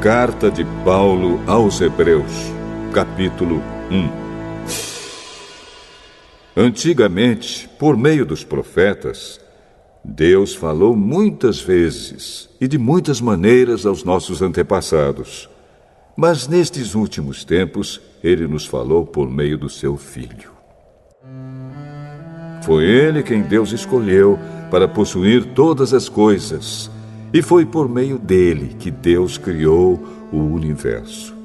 Carta de Paulo aos Hebreus, capítulo 1. Antigamente, por meio dos profetas, Deus falou muitas vezes e de muitas maneiras aos nossos antepassados. Mas nestes últimos tempos, Ele nos falou por meio do seu Filho. Foi Ele quem Deus escolheu para possuir todas as coisas, e foi por meio dele que Deus criou o universo.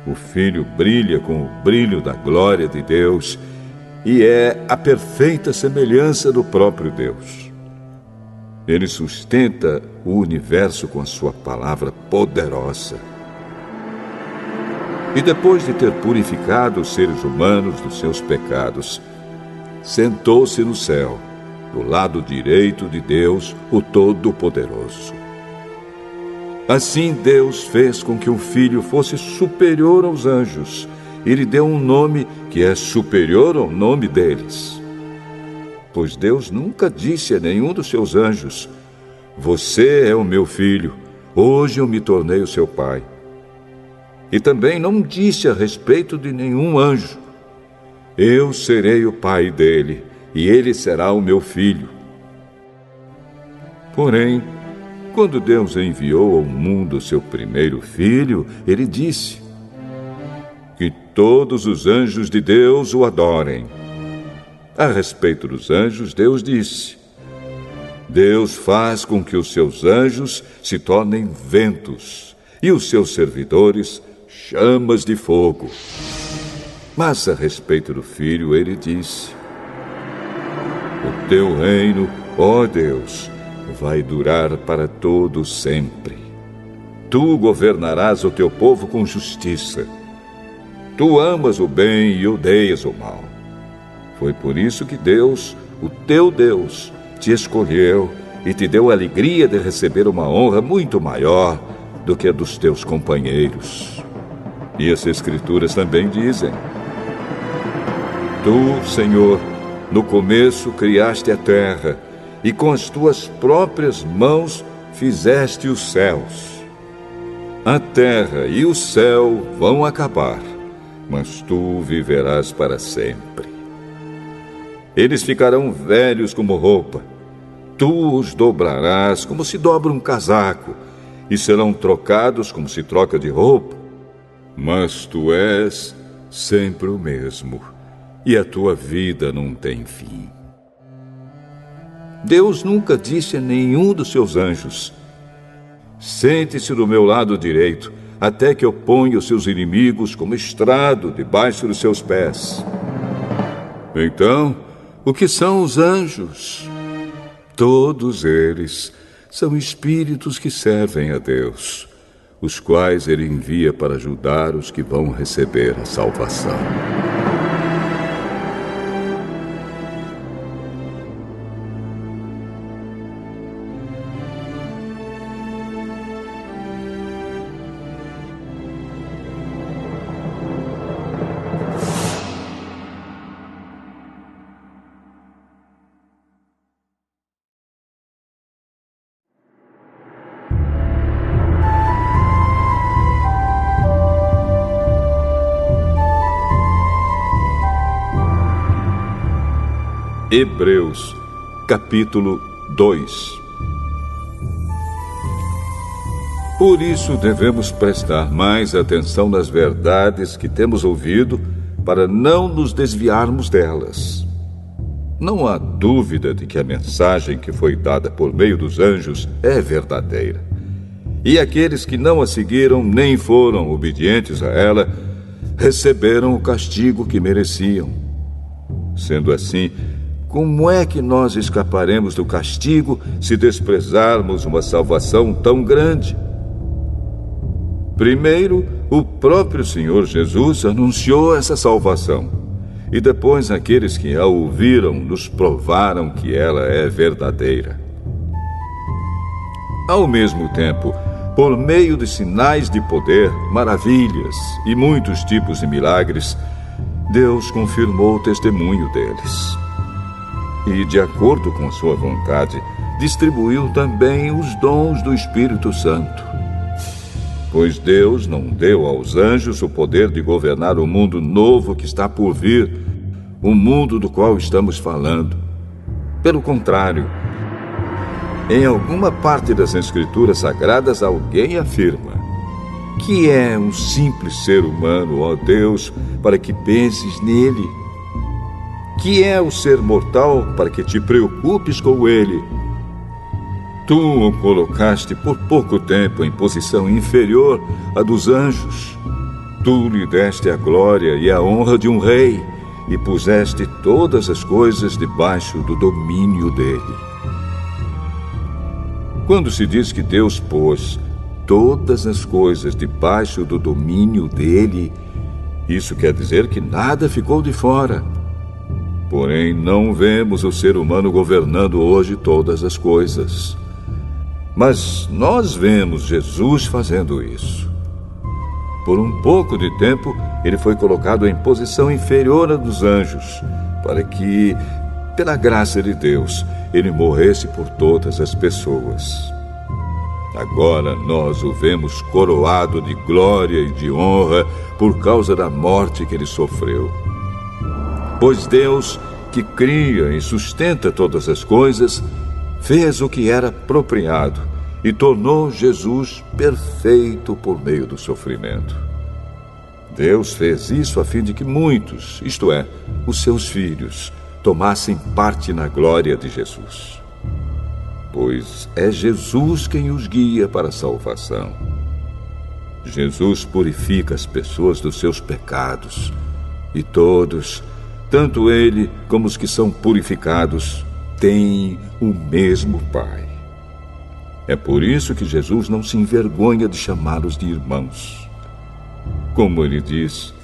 O Filho brilha com o brilho da glória de Deus e é a perfeita semelhança do próprio Deus. Ele sustenta o universo com a sua palavra poderosa. E depois de ter purificado os seres humanos dos seus pecados, sentou-se no céu, do lado direito de Deus, o Todo-Poderoso. Assim Deus fez com que o Filho fosse superior aos anjos e lhe deu um nome que é superior ao nome deles. Pois Deus nunca disse a nenhum dos seus anjos: "Você é o meu filho, hoje eu me tornei o seu pai." E também não disse a respeito de nenhum anjo: "Eu serei o pai dele, e ele será o meu filho." Porém, quando Deus enviou ao mundo seu primeiro filho, ele disse: "Que todos os anjos de Deus o adorem." A respeito dos anjos, Deus disse: "Deus faz com que os seus anjos se tornem ventos, e os seus servidores chamas de fogo." Mas a respeito do Filho, ele disse: "O teu reino, ó Deus, vai durar para todo sempre. Tu governarás o teu povo com justiça. Tu amas o bem e odeias o mal. Foi por isso que Deus, o teu Deus, te escolheu e te deu a alegria de receber uma honra muito maior do que a dos teus companheiros." E as Escrituras também dizem: "Tu, Senhor, no começo criaste a terra, e com as tuas próprias mãos fizeste os céus. A terra e o céu vão acabar, mas tu viverás para sempre. Eles ficarão velhos como roupa. Tu os dobrarás como se dobra um casaco, e serão trocados como se troca de roupa. Mas tu és sempre o mesmo, e a tua vida não tem fim." Deus nunca disse a nenhum dos seus anjos: "Sente-se do meu lado direito, até que eu ponha os seus inimigos como estrado debaixo dos seus pés." Então, o que são os anjos? Todos eles são espíritos que servem a Deus, os quais ele envia para ajudar os que vão receber a salvação. Hebreus, capítulo 2. Por isso devemos prestar mais atenção nas verdades que temos ouvido, para não nos desviarmos delas. Não há dúvida de que a mensagem que foi dada por meio dos anjos é verdadeira. E aqueles que não a seguiram nem foram obedientes a ela, receberam o castigo que mereciam. Sendo assim, como é que nós escaparemos do castigo se desprezarmos uma salvação tão grande? Primeiro, o próprio Senhor Jesus anunciou essa salvação, e depois aqueles que a ouviram nos provaram que ela é verdadeira. Ao mesmo tempo, por meio de sinais de poder, maravilhas e muitos tipos de milagres, Deus confirmou o testemunho deles. E, de acordo com sua vontade, distribuiu também os dons do Espírito Santo. Pois Deus não deu aos anjos o poder de governar o mundo novo que está por vir, o mundo do qual estamos falando. Pelo contrário, em alguma parte das Escrituras Sagradas, alguém afirma: que é um simples ser humano, ó Deus, para que penses nele? Que é o ser mortal para que te preocupes com ele? Tu o colocaste por pouco tempo em posição inferior à dos anjos. Tu lhe deste a glória e a honra de um rei e puseste todas as coisas debaixo do domínio dele. Quando se diz que Deus pôs todas as coisas debaixo do domínio dele, isso quer dizer que nada ficou de fora. Porém, não vemos o ser humano governando hoje todas as coisas. Mas nós vemos Jesus fazendo isso. Por um pouco de tempo, ele foi colocado em posição inferior à dos anjos, para que, pela graça de Deus, ele morresse por todas as pessoas. Agora nós o vemos coroado de glória e de honra por causa da morte que ele sofreu. Pois Deus, que cria e sustenta todas as coisas, fez o que era apropriado e tornou Jesus perfeito por meio do sofrimento. Deus fez isso a fim de que muitos, isto é, os seus filhos, tomassem parte na glória de Jesus. Pois é Jesus quem os guia para a salvação. Jesus purifica as pessoas dos seus pecados, e todos, tanto ele como os que são purificados, têm o mesmo Pai. É por isso que Jesus não se envergonha de chamá-los de irmãos. Como ele diz: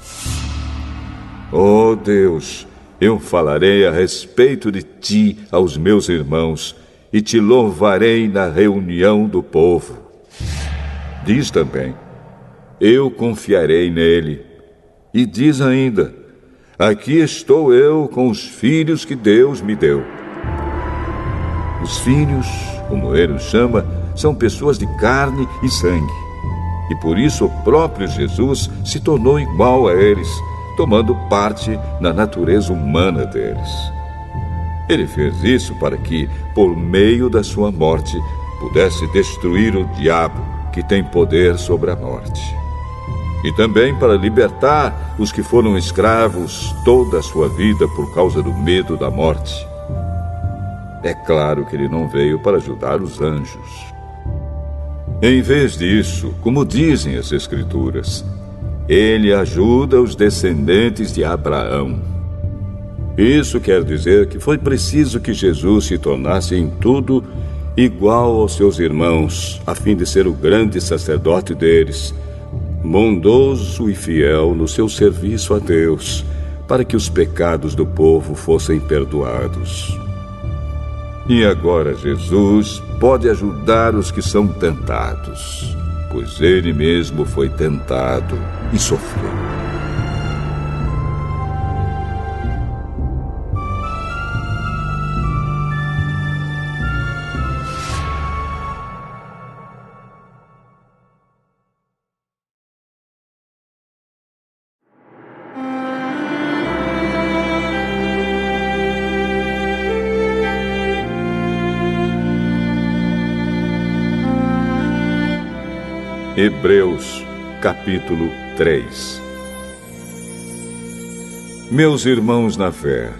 ó Deus, eu falarei a respeito de ti aos meus irmãos e te louvarei na reunião do povo. Diz também: eu confiarei nele. E diz ainda: aqui estou eu com os filhos que Deus me deu. Os filhos, como ele os chama, são pessoas de carne e sangue. E por isso o próprio Jesus se tornou igual a eles, tomando parte na natureza humana deles. Ele fez isso para que, por meio da sua morte, pudesse destruir o diabo, que tem poder sobre a morte. E também para libertar os que foram escravos toda a sua vida por causa do medo da morte. É claro que ele não veio para ajudar os anjos. Em vez disso, como dizem as Escrituras, ele ajuda os descendentes de Abraão. Isso quer dizer que foi preciso que Jesus se tornasse em tudo igual aos seus irmãos, a fim de ser o grande sacerdote deles, bondoso e fiel no seu serviço a Deus, para que os pecados do povo fossem perdoados. E agora Jesus pode ajudar os que são tentados, pois ele mesmo foi tentado e sofreu. Hebreus, capítulo 3. Meus irmãos na fé,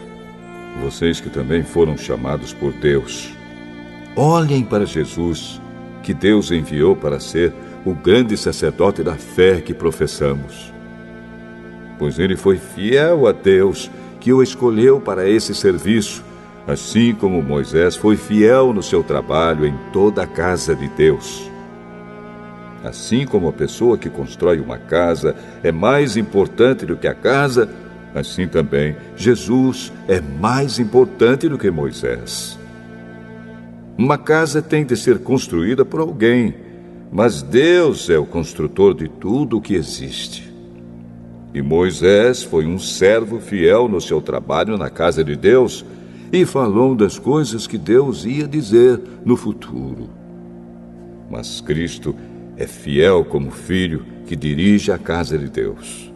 vocês que também foram chamados por Deus, olhem para Jesus, que Deus enviou para ser o grande sacerdote da fé que professamos. Pois ele foi fiel a Deus, que o escolheu para esse serviço, assim como Moisés foi fiel no seu trabalho em toda a casa de Deus. Assim como a pessoa que constrói uma casa é mais importante do que a casa, assim também Jesus é mais importante do que Moisés. Uma casa tem de ser construída por alguém, mas Deus é o construtor de tudo o que existe. E Moisés foi um servo fiel no seu trabalho na casa de Deus e falou das coisas que Deus ia dizer no futuro. Mas Cristo é fiel como filho que dirige a casa de Deus.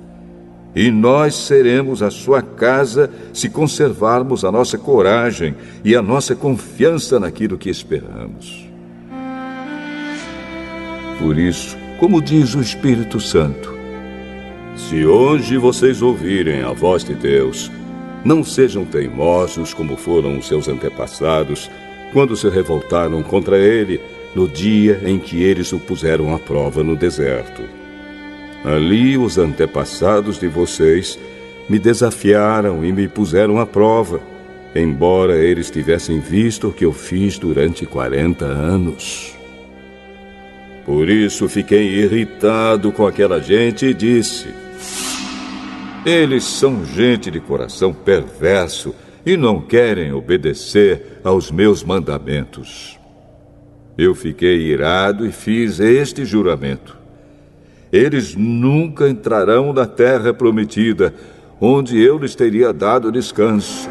E nós seremos a sua casa se conservarmos a nossa coragem e a nossa confiança naquilo que esperamos. Por isso, como diz o Espírito Santo, se hoje vocês ouvirem a voz de Deus, não sejam teimosos como foram os seus antepassados, quando se revoltaram contra ele no dia em que eles o puseram à prova no deserto. Ali os antepassados de vocês me desafiaram e me puseram à prova, embora eles tivessem visto o que eu fiz durante 40 anos. Por isso fiquei irritado com aquela gente e disse: eles são gente de coração perverso e não querem obedecer aos meus mandamentos. Eu fiquei irado e fiz este juramento: eles nunca entrarão na terra prometida, onde eu lhes teria dado descanso.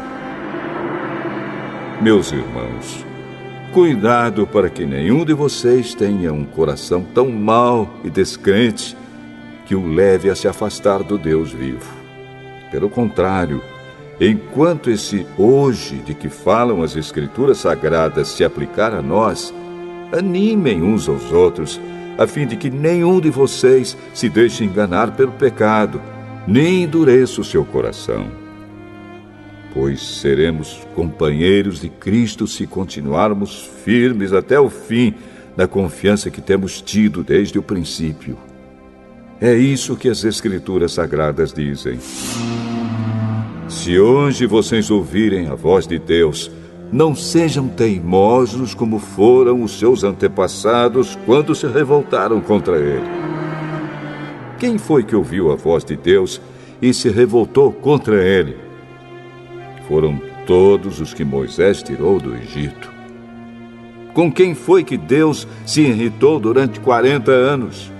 Meus irmãos, cuidado para que nenhum de vocês tenha um coração tão mau e descrente que o leve a se afastar do Deus vivo. Pelo contrário, enquanto esse hoje de que falam as Escrituras Sagradas se aplicar a nós, animem uns aos outros, a fim de que nenhum de vocês se deixe enganar pelo pecado, nem endureça o seu coração. Pois seremos companheiros de Cristo se continuarmos firmes até o fim na confiança que temos tido desde o princípio. É isso que as Escrituras Sagradas dizem. Se hoje vocês ouvirem a voz de Deus, não sejam teimosos como foram os seus antepassados quando se revoltaram contra ele. Quem foi que ouviu a voz de Deus e se revoltou contra ele? Foram todos os que Moisés tirou do Egito. Com quem foi que Deus se irritou durante 40 anos?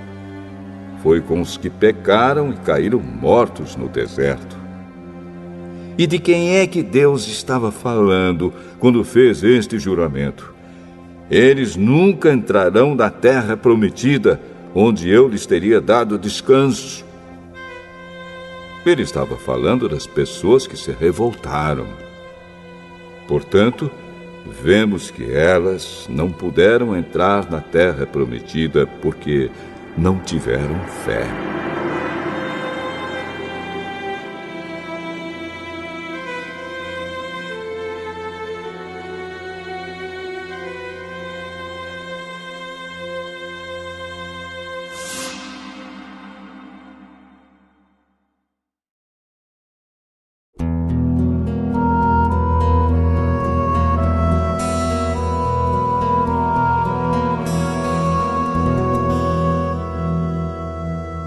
Foi com os que pecaram e caíram mortos no deserto. E de quem é que Deus estava falando quando fez este juramento? Eles nunca entrarão na terra prometida, onde eu lhes teria dado descanso. Ele estava falando das pessoas que se revoltaram. Portanto, vemos que elas não puderam entrar na terra prometida porque não tiveram fé.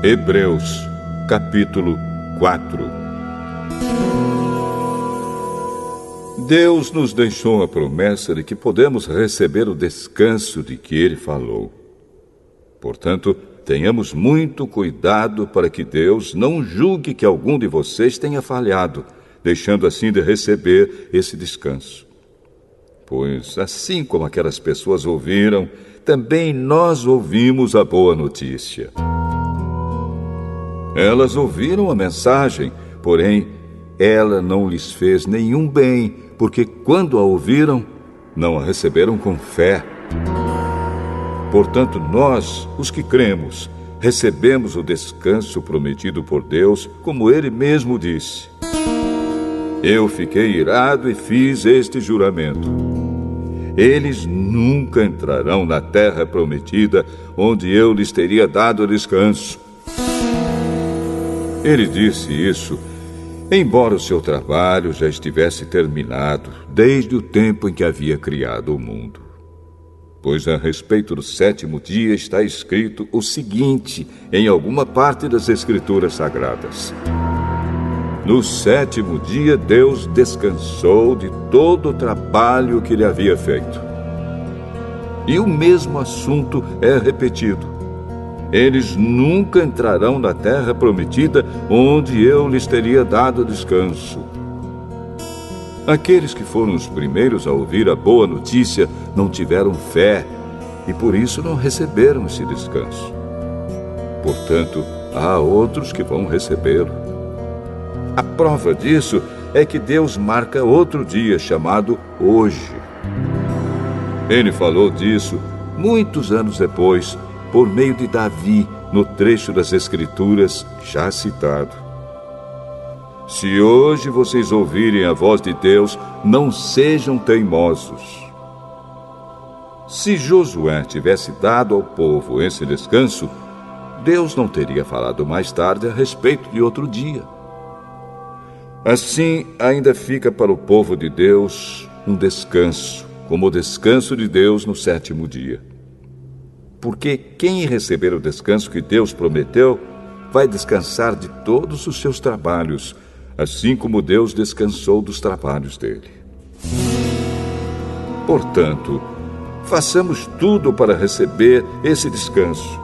Hebreus, capítulo 4. Deus nos deixou a promessa de que podemos receber o descanso de que Ele falou. Portanto, tenhamos muito cuidado para que Deus não julgue que algum de vocês tenha falhado, deixando assim de receber esse descanso. Pois, assim como aquelas pessoas ouviram, também nós ouvimos a boa notícia. Elas ouviram a mensagem, porém, ela não lhes fez nenhum bem, porque quando a ouviram, não a receberam com fé. Portanto, nós, os que cremos, recebemos o descanso prometido por Deus, como Ele mesmo disse. Eu fiquei irado e fiz este juramento: eles nunca entrarão na terra prometida, onde eu lhes teria dado descanso. Ele disse isso, embora o seu trabalho já estivesse terminado, desde o tempo em que havia criado o mundo. Pois a respeito do sétimo dia está escrito o seguinte em alguma parte das Escrituras Sagradas: no sétimo dia Deus descansou de todo o trabalho que ele havia feito. E o mesmo assunto é repetido: eles nunca entrarão na terra prometida, onde eu lhes teria dado descanso. Aqueles que foram os primeiros a ouvir a boa notícia não tiveram fé e por isso não receberam esse descanso. portanto, há outros que vão recebê-lo. A prova disso é que Deus marca outro dia chamado hoje. Ele falou disso muitos anos depois, por meio de Davi, no trecho das Escrituras já citado. Se hoje vocês ouvirem a voz de Deus, não sejam teimosos. Se Josué tivesse dado ao povo esse descanso, Deus não teria falado mais tarde a respeito de outro dia. Assim, ainda fica para o povo de Deus um descanso, como o descanso de Deus no 7º dia. Porque quem receber o descanso que Deus prometeu, vai descansar de todos os seus trabalhos, assim como Deus descansou dos trabalhos dele. Portanto, façamos tudo para receber esse descanso,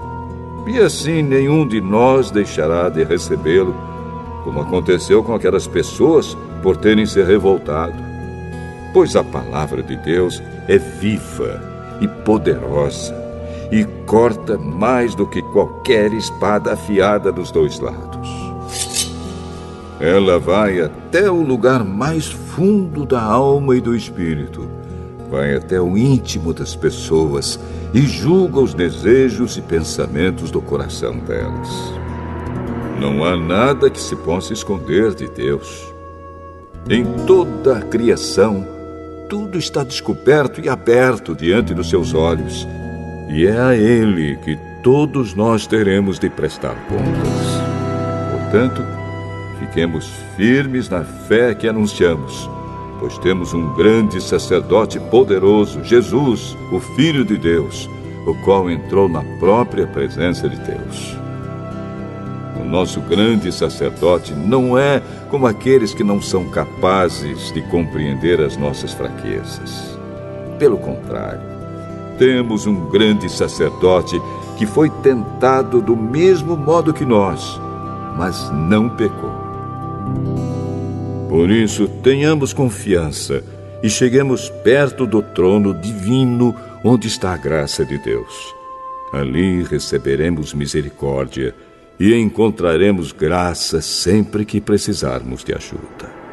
e assim nenhum de nós deixará de recebê-lo, como aconteceu com aquelas pessoas por terem se revoltado. Pois a palavra de Deus é viva e poderosa, e corta mais do que qualquer espada afiada dos dois lados. Ela vai até o lugar mais fundo da alma e do espírito, vai até o íntimo das pessoas e julga os desejos e pensamentos do coração delas. Não há nada que se possa esconder de Deus. Em toda a criação, tudo está descoberto e aberto diante dos seus olhos, e é a Ele que todos nós teremos de prestar contas. Portanto, fiquemos firmes na fé que anunciamos, pois temos um grande sacerdote poderoso, Jesus, o Filho de Deus, o qual entrou na própria presença de Deus. O nosso grande sacerdote não é como aqueles que não são capazes de compreender as nossas fraquezas. Pelo contrário, temos um grande sacerdote que foi tentado do mesmo modo que nós, mas não pecou. Por isso, tenhamos confiança e cheguemos perto do trono divino onde está a graça de Deus. Ali receberemos misericórdia e encontraremos graça sempre que precisarmos de ajuda.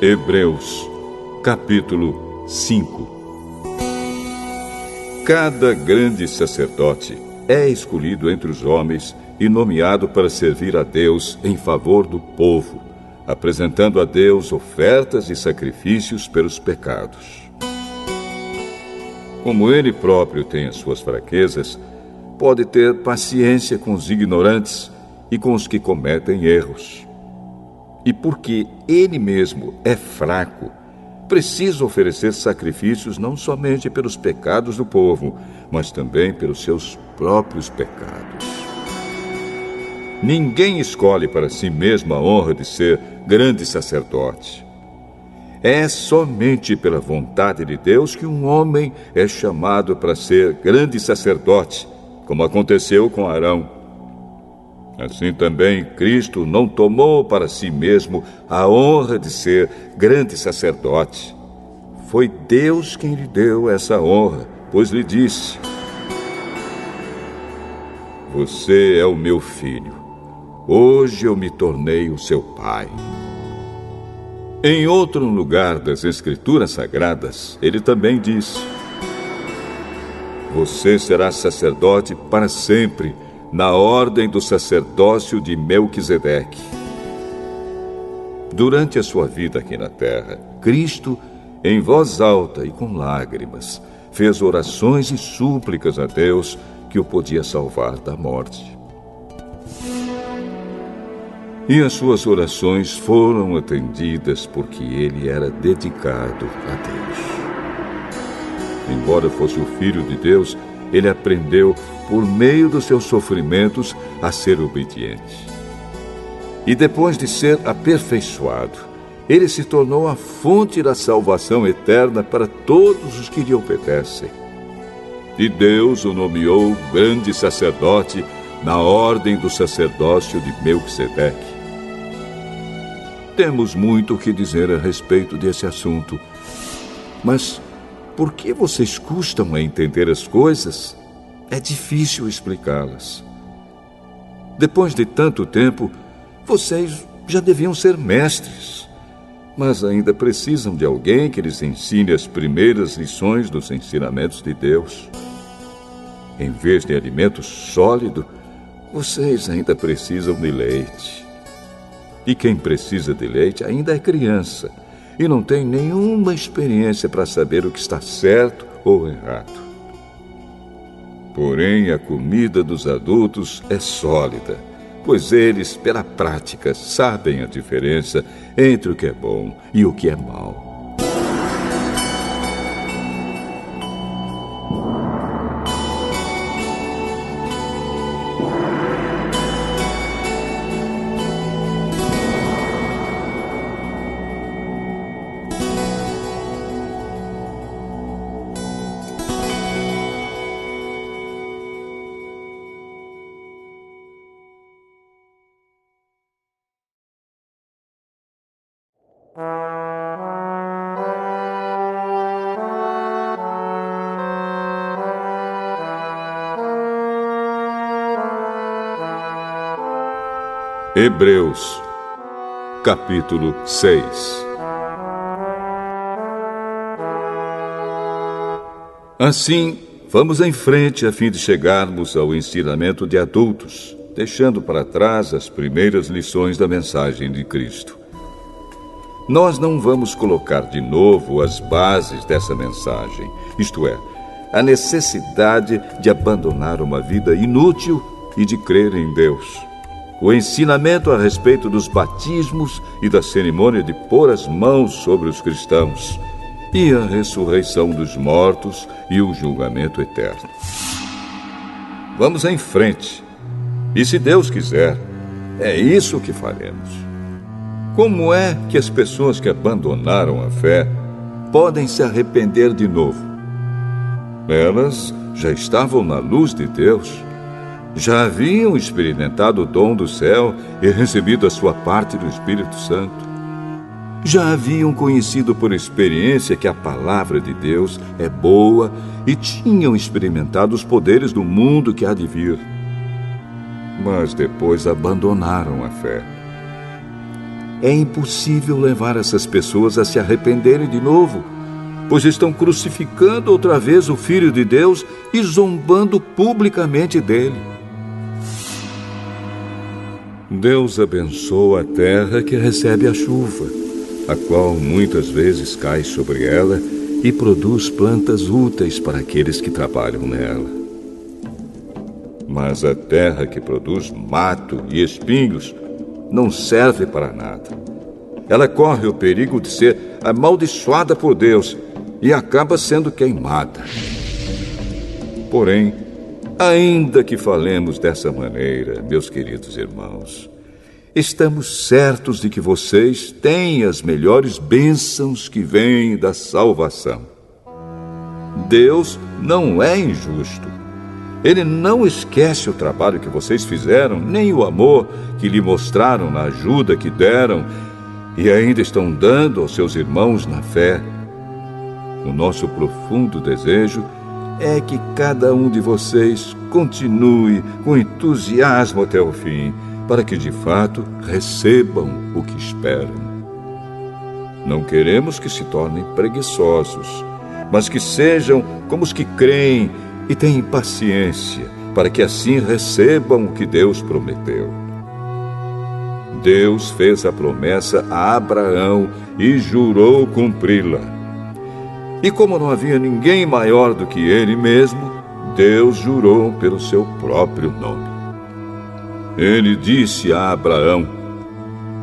Hebreus, capítulo 5. Cada grande sacerdote é escolhido entre os homens e nomeado para servir a Deus em favor do povo, apresentando a Deus ofertas e sacrifícios pelos pecados. Como ele próprio tem as suas fraquezas, pode ter paciência com os ignorantes e com os que cometem erros. E porque ele mesmo é fraco, precisa oferecer sacrifícios não somente pelos pecados do povo, mas também pelos seus próprios pecados. Ninguém escolhe para si mesmo a honra de ser grande sacerdote. É somente pela vontade de Deus que um homem é chamado para ser grande sacerdote, como aconteceu com Arão. Assim também Cristo não tomou para si mesmo a honra de ser grande sacerdote. Foi Deus quem lhe deu essa honra, pois lhe disse: "Você é o meu filho. Hoje eu me tornei o seu pai." Em outro lugar das Escrituras Sagradas, ele também disse: "Você será sacerdote para sempre, na ordem do sacerdócio de Melquisedeque." Durante a sua vida aqui na terra, Cristo, em voz alta e com lágrimas, fez orações e súplicas a Deus que o podia salvar da morte. E as suas orações foram atendidas porque ele era dedicado a Deus. Embora fosse o Filho de Deus, ele aprendeu, por meio dos seus sofrimentos, a ser obediente. E depois de ser aperfeiçoado, ele se tornou a fonte da salvação eterna para todos os que lhe obedecem. E Deus o nomeou grande sacerdote na ordem do sacerdócio de Melquisedeque. Temos muito o que dizer a respeito desse assunto, mas por que vocês custam a entender as coisas? É difícil explicá-las. Depois de tanto tempo, vocês já deviam ser mestres, mas ainda precisam de alguém que lhes ensine as primeiras lições dos ensinamentos de Deus. Em vez de alimento sólido, vocês ainda precisam de leite. E quem precisa de leite ainda é criança e não tem nenhuma experiência para saber o que está certo ou errado. Porém, a comida dos adultos é sólida, pois eles, pela prática, sabem a diferença entre o que é bom e o que é mau. Hebreus, capítulo 6. Assim, vamos em frente a fim de chegarmos ao ensinamento de adultos, deixando para trás as primeiras lições da mensagem de Cristo. Nós não vamos colocar de novo as bases dessa mensagem, isto é, a necessidade de abandonar uma vida inútil e de crer em Deus. O ensinamento a respeito dos batismos e da cerimônia de pôr as mãos sobre os cristãos, e a ressurreição dos mortos e o julgamento eterno. Vamos em frente, e se Deus quiser, é isso que faremos. Como é que as pessoas que abandonaram a fé podem se arrepender de novo? Elas já estavam na luz de Deus, já haviam experimentado o dom do céu e recebido a sua parte do Espírito Santo. Já haviam conhecido por experiência que a palavra de Deus é boa e tinham experimentado os poderes do mundo que há de vir. Mas depois abandonaram a fé. É impossível levar essas pessoas a se arrependerem de novo, pois estão crucificando outra vez o Filho de Deus e zombando publicamente dele. Deus abençoa a terra que recebe a chuva, a qual muitas vezes cai sobre ela e produz plantas úteis para aqueles que trabalham nela. Mas a terra que produz mato e espinhos não serve para nada. Ela corre o perigo de ser amaldiçoada por Deus e acaba sendo queimada. Porém, ainda que falemos dessa maneira, meus queridos irmãos, estamos certos de que vocês têm as melhores bênçãos que vêm da salvação. Deus não é injusto. Ele não esquece o trabalho que vocês fizeram, nem o amor que lhe mostraram na ajuda que deram e ainda estão dando aos seus irmãos na fé. O nosso profundo desejo é que cada um de vocês continue com entusiasmo até o fim, para que de fato recebam o que esperam. Não queremos que se tornem preguiçosos, mas que sejam como os que creem e têm paciência, para que assim recebam o que Deus prometeu. Deus fez a promessa a Abraão e jurou cumpri-la. E como não havia ninguém maior do que ele mesmo, Deus jurou pelo seu próprio nome. Ele disse a Abraão: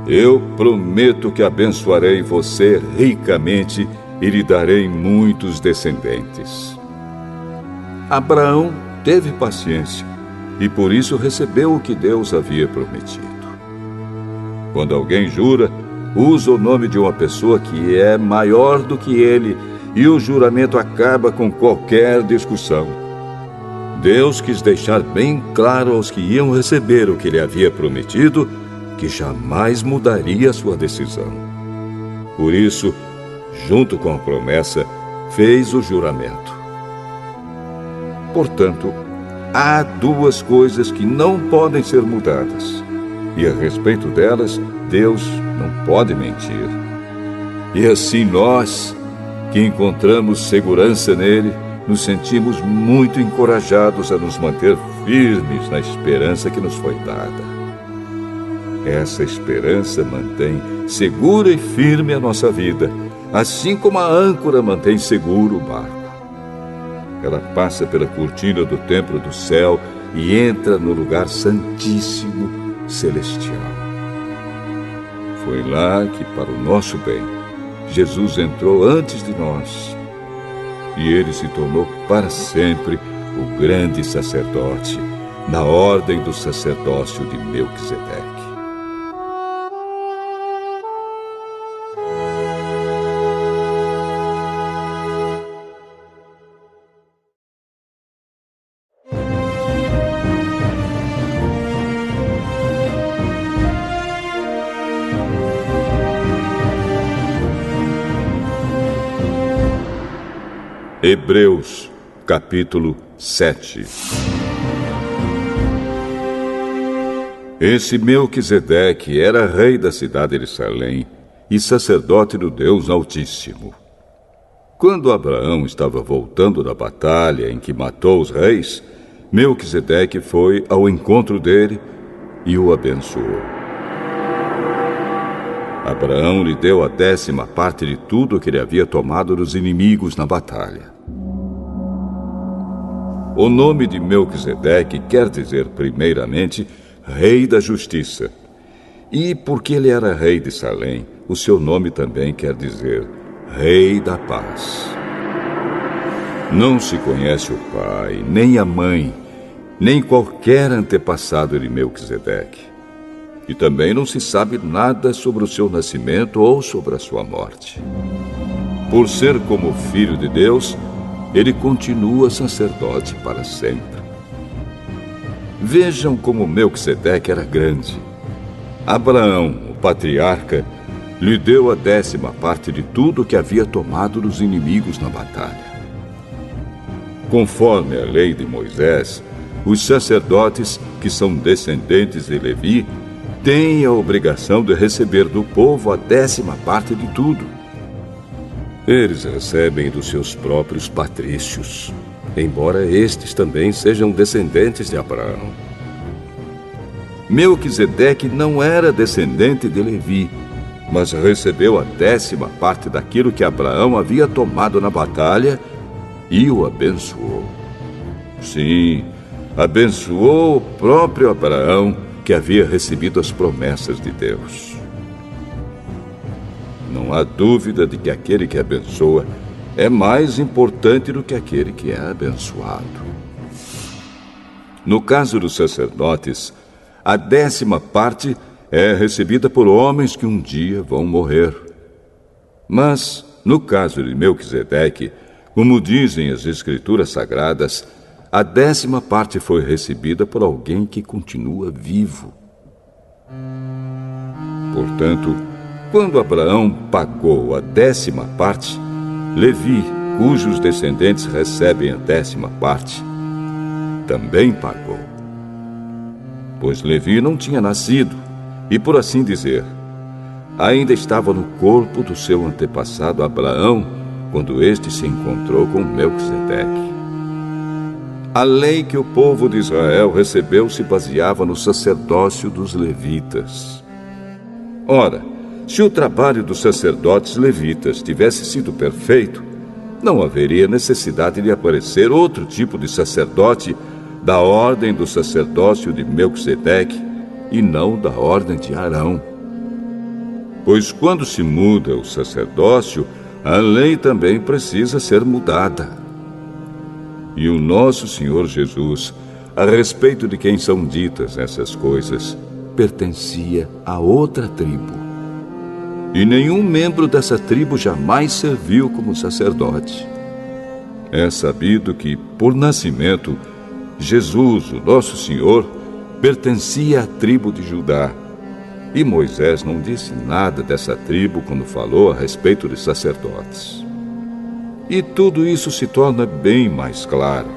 Eu prometo que abençoarei você ricamente e lhe darei muitos descendentes. Abraão teve paciência e por isso recebeu o que Deus havia prometido. Quando alguém jura, usa o nome de uma pessoa que é maior do que ele e o juramento acaba com qualquer discussão. Deus quis deixar bem claro aos que iam receber o que ele havia prometido que jamais mudaria sua decisão. Por isso, junto com a promessa, fez o juramento. Portanto, há duas coisas que não podem ser mudadas, e a respeito delas, Deus não pode mentir. E assim nós, que encontramos segurança nele, nos sentimos muito encorajados a nos manter firmes na esperança que nos foi dada. Essa esperança mantém segura e firme a nossa vida, assim como a âncora mantém seguro o barco. Ela passa pela cortina do templo do céu e entra no lugar santíssimo celestial. Foi lá que, para o nosso bem, Jesus entrou antes de nós. E ele se tornou para sempre o grande sacerdote, na ordem do sacerdócio de Melquisedeque. Hebreus, capítulo 7. Esse Melquisedeque era rei da cidade de Salém e sacerdote do Deus Altíssimo. Quando Abraão estava voltando da batalha em que matou os reis, Melquisedeque foi ao encontro dele e o abençoou. Abraão lhe deu a 10ª parte de tudo que ele havia tomado dos inimigos na batalha. O nome de Melquisedeque quer dizer, primeiramente, Rei da Justiça. E porque ele era rei de Salém, o seu nome também quer dizer Rei da Paz. Não se conhece o pai, nem a mãe, nem qualquer antepassado de Melquisedeque. E também não se sabe nada sobre o seu nascimento ou sobre a sua morte. Por ser como filho de Deus, ele continua sacerdote para sempre. Vejam como Melquisedeque era grande. Abraão, o patriarca, lhe deu a 10ª parte de tudo que havia tomado dos inimigos na batalha. Conforme a lei de Moisés, os sacerdotes, que são descendentes de Levi, têm a obrigação de receber do povo a 10ª parte de tudo. Eles recebem dos seus próprios patrícios, embora estes também sejam descendentes de Abraão. Melquisedeque não era descendente de Levi, mas recebeu a 10ª parte daquilo que Abraão havia tomado na batalha e o abençoou. Sim, abençoou o próprio Abraão, que havia recebido as promessas de Deus. Não há dúvida de que aquele que abençoa é mais importante do que aquele que é abençoado. No caso dos sacerdotes, a 10ª parte é recebida por homens que um dia vão morrer. Mas, no caso de Melquisedeque, como dizem as Escrituras Sagradas, a 10ª parte foi recebida por alguém que continua vivo. Portanto, quando Abraão pagou a 10ª parte, Levi, cujos descendentes recebem a 10ª parte, também pagou. Pois Levi não tinha nascido e, por assim dizer, ainda estava no corpo do seu antepassado Abraão quando este se encontrou com Melquisedeque. A lei que o povo de Israel recebeu se baseava no sacerdócio dos levitas. Ora, se o trabalho dos sacerdotes levitas tivesse sido perfeito, não haveria necessidade de aparecer outro tipo de sacerdote da ordem do sacerdócio de Melquisedeque e não da ordem de Arão. Pois quando se muda o sacerdócio, a lei também precisa ser mudada. E o nosso Senhor Jesus, a respeito de quem são ditas essas coisas, pertencia a outra tribo. E nenhum membro dessa tribo jamais serviu como sacerdote. É sabido que, por nascimento, Jesus, o nosso Senhor, pertencia à tribo de Judá. E Moisés não disse nada dessa tribo quando falou a respeito de sacerdotes. E tudo isso se torna bem mais claro,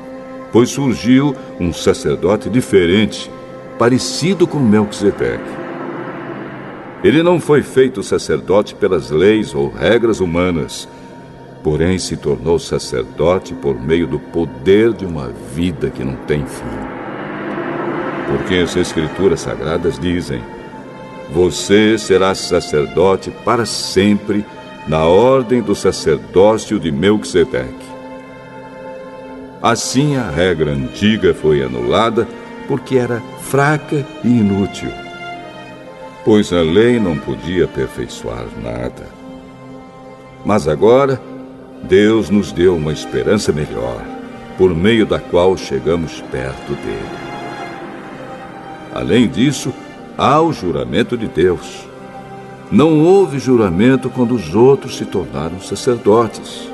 pois surgiu um sacerdote diferente, parecido com Melquisedeque. Ele não foi feito sacerdote pelas leis ou regras humanas, porém se tornou sacerdote por meio do poder de uma vida que não tem fim. Porque as Escrituras Sagradas dizem: você será sacerdote para sempre, na ordem do sacerdócio de Melquisedeque. Assim, a regra antiga foi anulada porque era fraca e inútil, pois a lei não podia aperfeiçoar nada. Mas agora, Deus nos deu uma esperança melhor, por meio da qual chegamos perto dele. Além disso, há o juramento de Deus. Não houve juramento quando os outros se tornaram sacerdotes.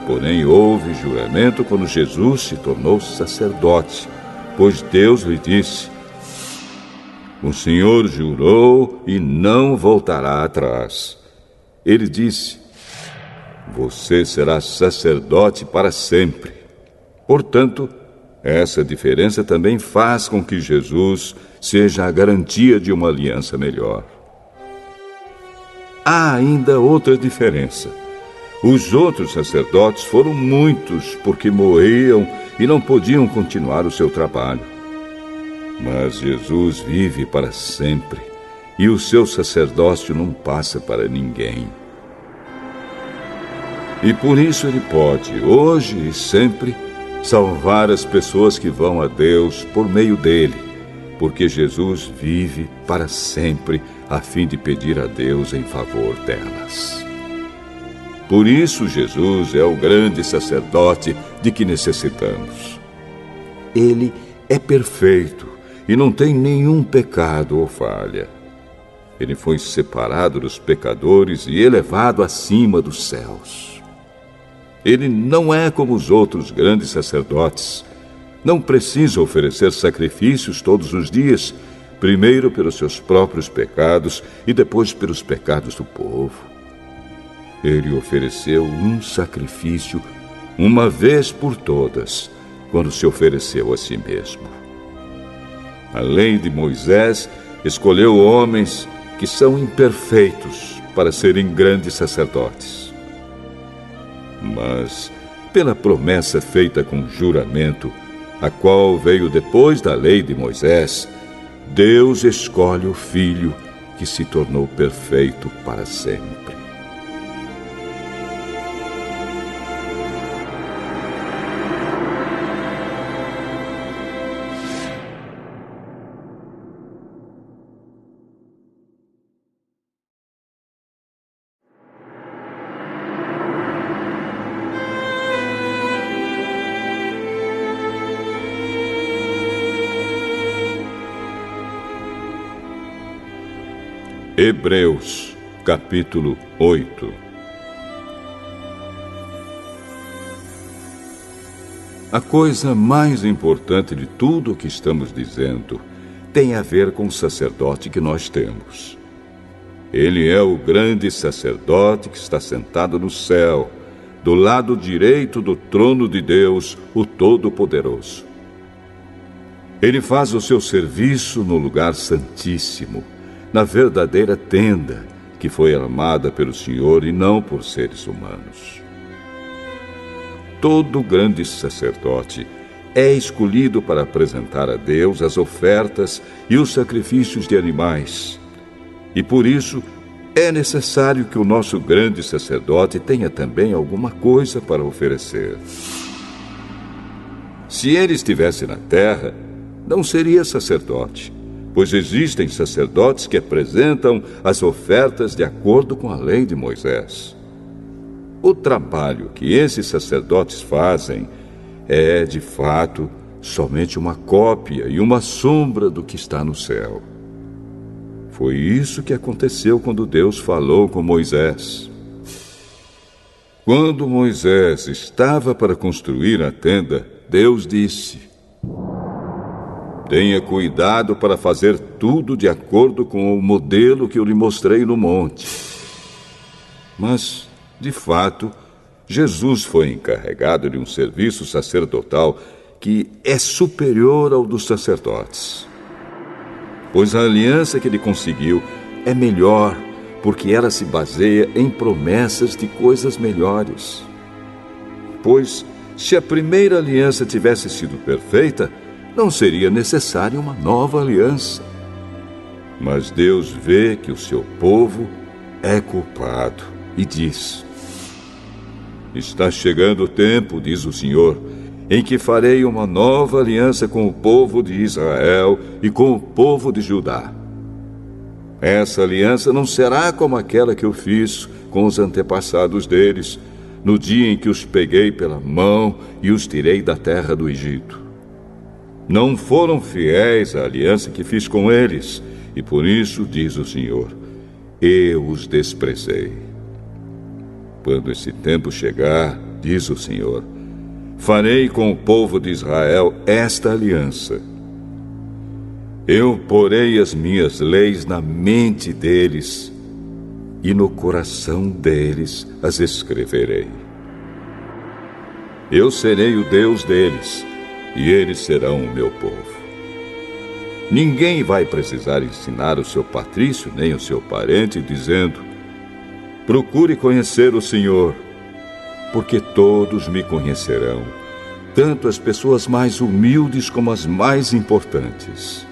Porém, houve juramento quando Jesus se tornou sacerdote, pois Deus lhe disse: o Senhor jurou e não voltará atrás. Ele disse: você será sacerdote para sempre. Portanto, essa diferença também faz com que Jesus seja a garantia de uma aliança melhor. Há ainda outra diferença. Os outros sacerdotes foram muitos porque morriam e não podiam continuar o seu trabalho. Mas Jesus vive para sempre e o seu sacerdócio não passa para ninguém. E por isso ele pode, hoje e sempre, salvar as pessoas que vão a Deus por meio dele, porque Jesus vive para sempre a fim de pedir a Deus em favor delas. Por isso Jesus é o grande sacerdote de que necessitamos. Ele é perfeito e não tem nenhum pecado ou falha. Ele foi separado dos pecadores e elevado acima dos céus. Ele não é como os outros grandes sacerdotes. Não precisa oferecer sacrifícios todos os dias, primeiro pelos seus próprios pecados e depois pelos pecados do povo. Ele ofereceu um sacrifício uma vez por todas, quando se ofereceu a si mesmo. A lei de Moisés escolheu homens que são imperfeitos para serem grandes sacerdotes. Mas, pela promessa feita com juramento, a qual veio depois da lei de Moisés, Deus escolhe o Filho que se tornou perfeito para sempre. Hebreus, capítulo 8. A coisa mais importante de tudo o que estamos dizendo tem a ver com o sacerdote que nós temos. Ele é o grande sacerdote que está sentado no céu, do lado direito do trono de Deus, o Todo-Poderoso. Ele faz o seu serviço no lugar santíssimo, na verdadeira tenda, que foi armada pelo Senhor e não por seres humanos. Todo grande sacerdote é escolhido para apresentar a Deus as ofertas e os sacrifícios de animais. E por isso é necessário que o nosso grande sacerdote tenha também alguma coisa para oferecer. Se ele estivesse na terra, não seria sacerdote, pois existem sacerdotes que apresentam as ofertas de acordo com a lei de Moisés. O trabalho que esses sacerdotes fazem é, de fato, somente uma cópia e uma sombra do que está no céu. Foi isso que aconteceu quando Deus falou com Moisés. Quando Moisés estava para construir a tenda, Deus disse: tenha cuidado para fazer tudo de acordo com o modelo que eu lhe mostrei no monte. Mas, de fato, Jesus foi encarregado de um serviço sacerdotal que é superior ao dos sacerdotes. Pois a aliança que ele conseguiu é melhor, porque ela se baseia em promessas de coisas melhores. Pois, se a primeira aliança tivesse sido perfeita, não seria necessária uma nova aliança. Mas Deus vê que o seu povo é culpado e diz: está chegando o tempo, diz o Senhor, em que farei uma nova aliança com o povo de Israel e com o povo de Judá. Essa aliança não será como aquela que eu fiz com os antepassados deles, no dia em que os peguei pela mão e os tirei da terra do Egito. Não foram fiéis à aliança que fiz com eles, e por isso, diz o Senhor, eu os desprezei. Quando esse tempo chegar, diz o Senhor, farei com o povo de Israel esta aliança. Eu porei as minhas leis na mente deles e no coração deles as escreverei. Eu serei o Deus deles e eles serão o meu povo. Ninguém vai precisar ensinar o seu patrício nem o seu parente, dizendo: procure conhecer o Senhor, porque todos me conhecerão, tanto as pessoas mais humildes como as mais importantes.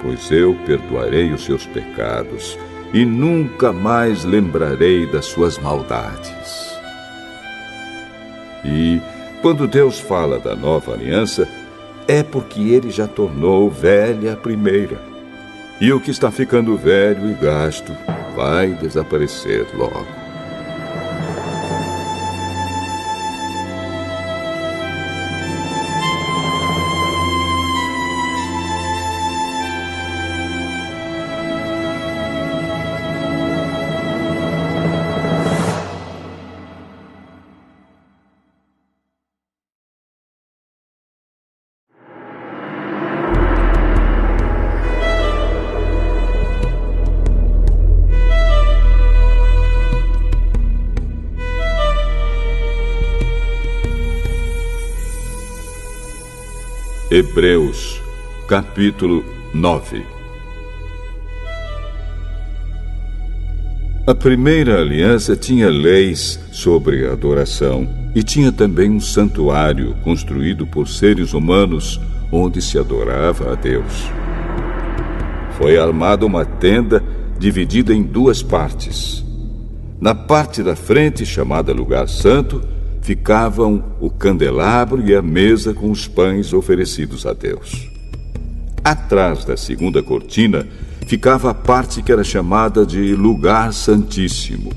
Pois eu perdoarei os seus pecados e nunca mais lembrarei das suas maldades. E, quando Deus fala da nova aliança, é porque ele já tornou velha a primeira. E o que está ficando velho e gasto vai desaparecer logo. Hebreus, capítulo 9. A primeira aliança tinha leis sobre a adoração e tinha também um santuário construído por seres humanos onde se adorava a Deus. Foi armada uma tenda dividida em duas partes. Na parte da frente, chamada Lugar Santo, ficavam o candelabro e a mesa com os pães oferecidos a Deus. Atrás da segunda cortina ficava a parte que era chamada de Lugar Santíssimo.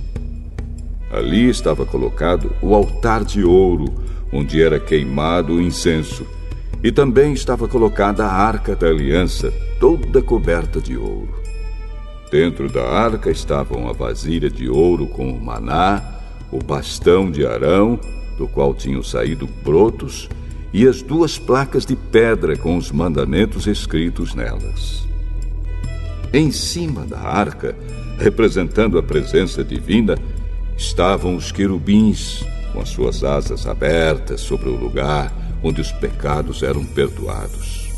Ali estava colocado o altar de ouro, onde era queimado o incenso, e também estava colocada a arca da aliança, toda coberta de ouro. Dentro da arca estavam a vasilha de ouro com o maná, o bastão de Arão, do qual tinham saído brotos, e as duas placas de pedra com os mandamentos escritos nelas. Em cima da arca, representando a presença divina, estavam os querubins, com as suas asas abertas sobre o lugar onde os pecados eram perdoados.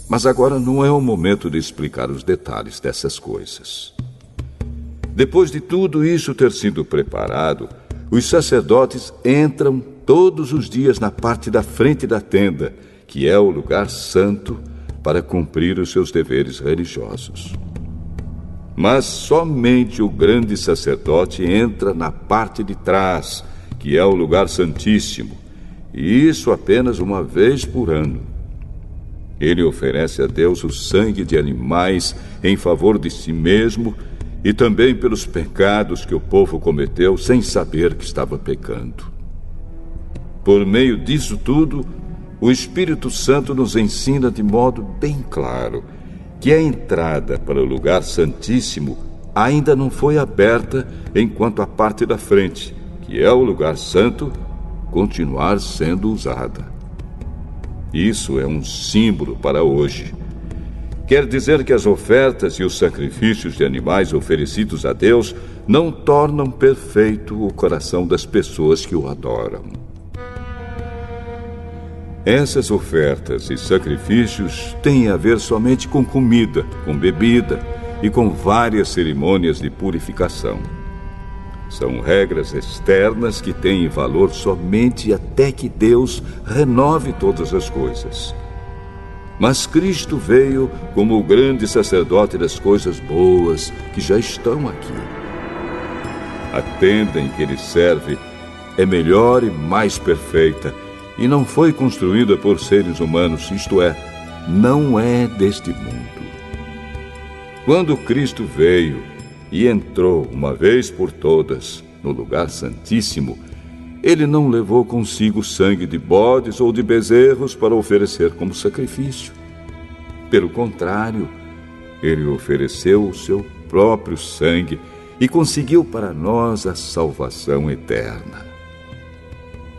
Mas agora não é o momento de explicar os detalhes dessas coisas. Depois de tudo isso ter sido preparado, os sacerdotes entram todos os dias na parte da frente da tenda, que é o lugar santo, para cumprir os seus deveres religiosos. Mas somente o grande sacerdote entra na parte de trás, que é o lugar santíssimo, e isso apenas uma vez por ano. Ele oferece a Deus o sangue de animais em favor de si mesmo e também pelos pecados que o povo cometeu sem saber que estava pecando. Por meio disso tudo, o Espírito Santo nos ensina de modo bem claro que a entrada para o lugar santíssimo ainda não foi aberta enquanto a parte da frente, que é o lugar santo, continuar sendo usada. Isso é um símbolo para hoje. Quer dizer que as ofertas e os sacrifícios de animais oferecidos a Deus não tornam perfeito o coração das pessoas que o adoram. Essas ofertas e sacrifícios têm a ver somente com comida, com bebida e com várias cerimônias de purificação. São regras externas que têm valor somente até que Deus renove todas as coisas. Mas Cristo veio como o grande sacerdote das coisas boas que já estão aqui. A tenda em que ele serve é melhor e mais perfeita e não foi construída por seres humanos, isto é, não é deste mundo. Quando Cristo veio e entrou uma vez por todas no lugar santíssimo, ele não levou consigo sangue de bodes ou de bezerros para oferecer como sacrifício. Pelo contrário, ele ofereceu o seu próprio sangue e conseguiu para nós a salvação eterna.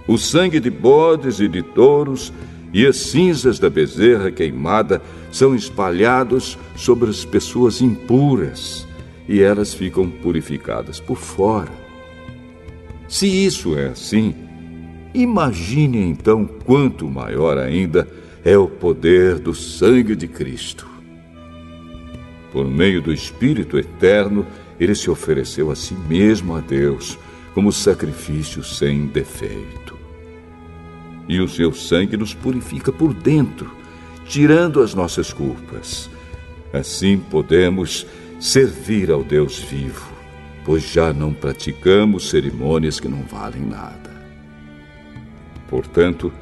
O sangue de bodes e de touros e as cinzas da bezerra queimada são espalhados sobre as pessoas impuras e elas ficam purificadas por fora. Se isso é assim, imagine então quanto maior ainda é o poder do sangue de Cristo. Por meio do Espírito Eterno, ele se ofereceu a si mesmo a Deus como sacrifício sem defeito. E o seu sangue nos purifica por dentro, tirando as nossas culpas. Assim podemos servir ao Deus vivo, pois já não praticamos cerimônias que não valem nada. Portanto,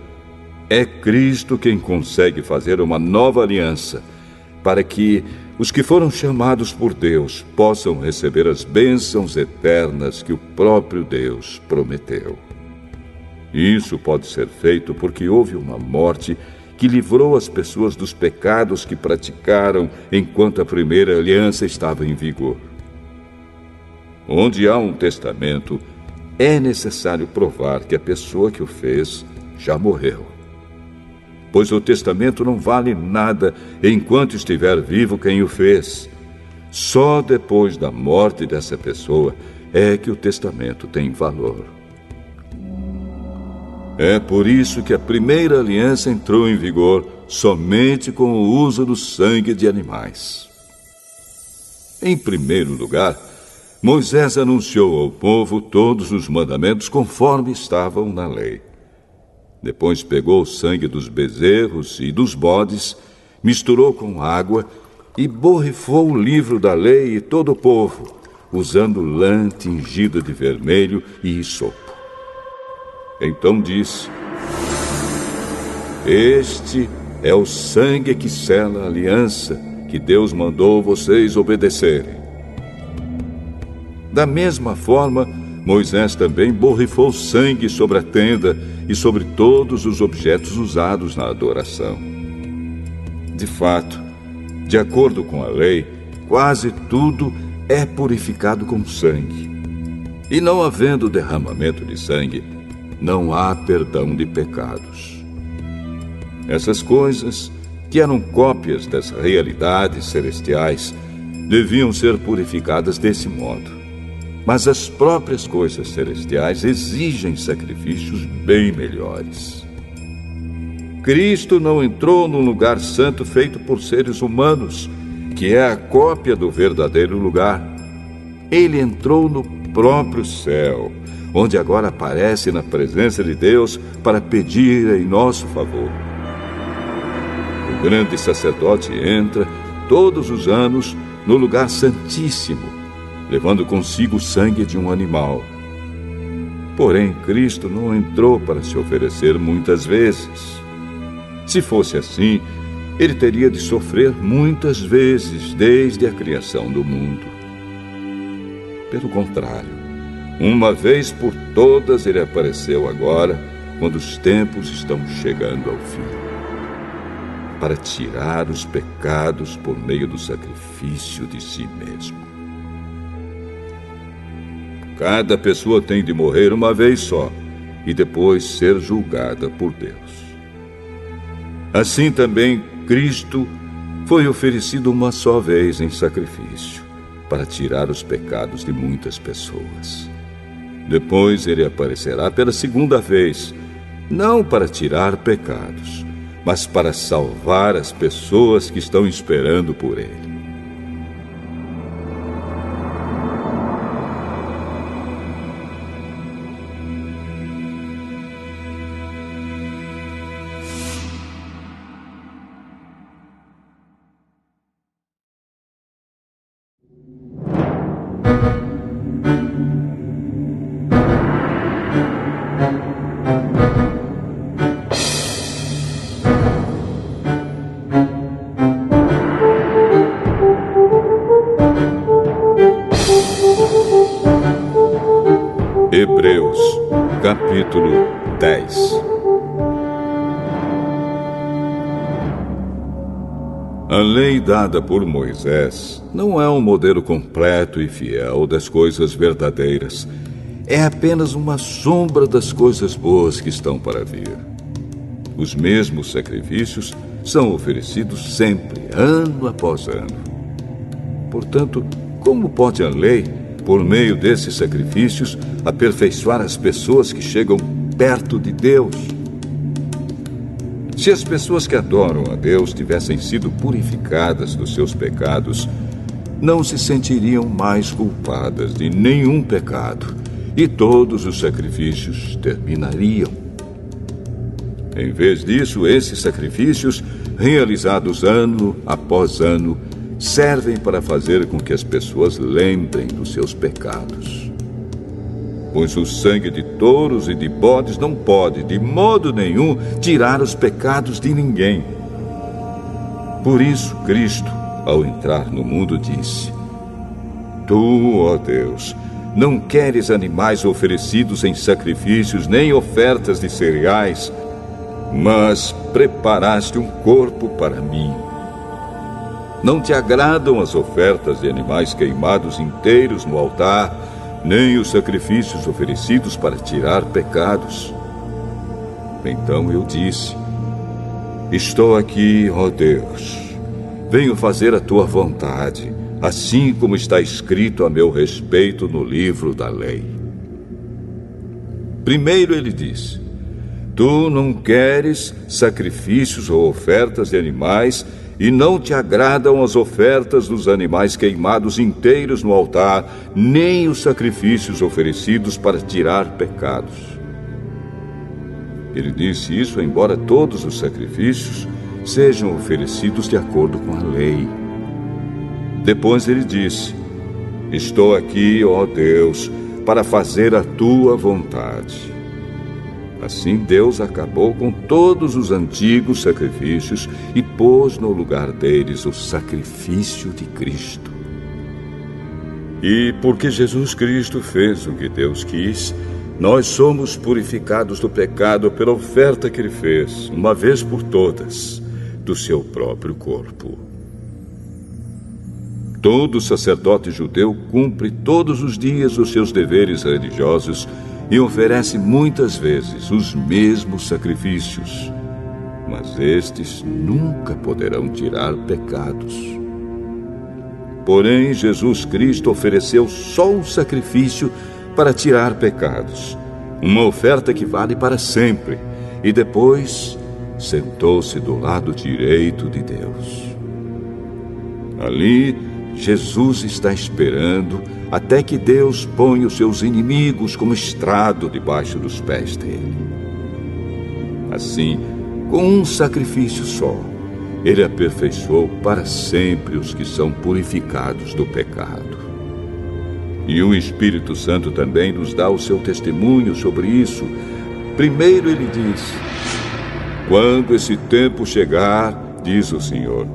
é Cristo quem consegue fazer uma nova aliança, para que os que foram chamados por Deus possam receber as bênçãos eternas que o próprio Deus prometeu. Isso pode ser feito porque houve uma morte que livrou as pessoas dos pecados que praticaram enquanto a primeira aliança estava em vigor. Onde há um testamento, é necessário provar que a pessoa que o fez já morreu. Pois o testamento não vale nada enquanto estiver vivo quem o fez. Só depois da morte dessa pessoa é que o testamento tem valor. É por isso que a primeira aliança entrou em vigor somente com o uso do sangue de animais. Em primeiro lugar, Moisés anunciou ao povo todos os mandamentos conforme estavam na lei. Depois pegou o sangue dos bezerros e dos bodes, misturou com água e borrifou o livro da lei e todo o povo, usando lã tingida de vermelho e hisopo. Então disse: Este é o sangue que sela a aliança que Deus mandou vocês obedecerem. Da mesma forma, Moisés também borrifou sangue sobre a tenda e sobre todos os objetos usados na adoração. De fato, de acordo com a lei, quase tudo é purificado com sangue. E não havendo derramamento de sangue, não há perdão de pecados. Essas coisas, que eram cópias das realidades celestiais, deviam ser purificadas desse modo. Mas as próprias coisas celestiais exigem sacrifícios bem melhores. Cristo não entrou num lugar santo feito por seres humanos, que é a cópia do verdadeiro lugar. Ele entrou no próprio céu, onde agora aparece na presença de Deus para pedir em nosso favor. O grande sacerdote entra todos os anos no lugar santíssimo, levando consigo o sangue de um animal. Porém, Cristo não entrou para se oferecer muitas vezes. Se fosse assim, ele teria de sofrer muitas vezes desde a criação do mundo. Pelo contrário, uma vez por todas ele apareceu agora, quando os tempos estão chegando ao fim, para tirar os pecados por meio do sacrifício de si mesmo. Cada pessoa tem de morrer uma vez só e depois ser julgada por Deus. Assim também Cristo foi oferecido uma só vez em sacrifício, para tirar os pecados de muitas pessoas. Depois ele aparecerá pela segunda vez, não para tirar pecados, mas para salvar as pessoas que estão esperando por ele. Hebreus, capítulo 10. A lei dada por Moisés não é um modelo completo e fiel das coisas verdadeiras. É apenas uma sombra das coisas boas que estão para vir. Os mesmos sacrifícios são oferecidos sempre, ano após ano. Portanto, como pode a lei, por meio desses sacrifícios, aperfeiçoar as pessoas que chegam perto de Deus? Se as pessoas que adoram a Deus tivessem sido purificadas dos seus pecados, não se sentiriam mais culpadas de nenhum pecado, e todos os sacrifícios terminariam. Em vez disso, esses sacrifícios, realizados ano após ano, servem para fazer com que as pessoas lembrem dos seus pecados. Pois o sangue de touros e de bodes não pode, de modo nenhum, tirar os pecados de ninguém. Por isso, Cristo, ao entrar no mundo, disse: Tu, ó Deus, não queres animais oferecidos em sacrifícios, nem ofertas de cereais, mas preparaste um corpo para mim. Não te agradam as ofertas de animais queimados inteiros no altar, nem os sacrifícios oferecidos para tirar pecados. Então eu disse: Estou aqui, ó Deus. Venho fazer a tua vontade, assim como está escrito a meu respeito no livro da lei. Primeiro ele disse: Tu não queres sacrifícios ou ofertas de animais, e não te agradam as ofertas dos animais queimados inteiros no altar, nem os sacrifícios oferecidos para tirar pecados. Ele disse isso embora todos os sacrifícios sejam oferecidos de acordo com a lei. Depois ele disse: Estou aqui, ó Deus, para fazer a tua vontade. Assim Deus acabou com todos os antigos sacrifícios e pôs no lugar deles o sacrifício de Cristo. E porque Jesus Cristo fez o que Deus quis, nós somos purificados do pecado pela oferta que ele fez, uma vez por todas, do seu próprio corpo. Todo sacerdote judeu cumpre todos os dias os seus deveres religiosos e oferece muitas vezes os mesmos sacrifícios, mas estes nunca poderão tirar pecados. Porém, Jesus Cristo ofereceu só um sacrifício para tirar pecados, uma oferta que vale para sempre, e depois sentou-se do lado direito de Deus. Ali, Jesus está esperando até que Deus ponha os seus inimigos como estrado debaixo dos pés dele. Assim, com um sacrifício só, ele aperfeiçoou para sempre os que são purificados do pecado. E o Espírito Santo também nos dá o seu testemunho sobre isso. Primeiro ele diz: Quando esse tempo chegar, diz o Senhor,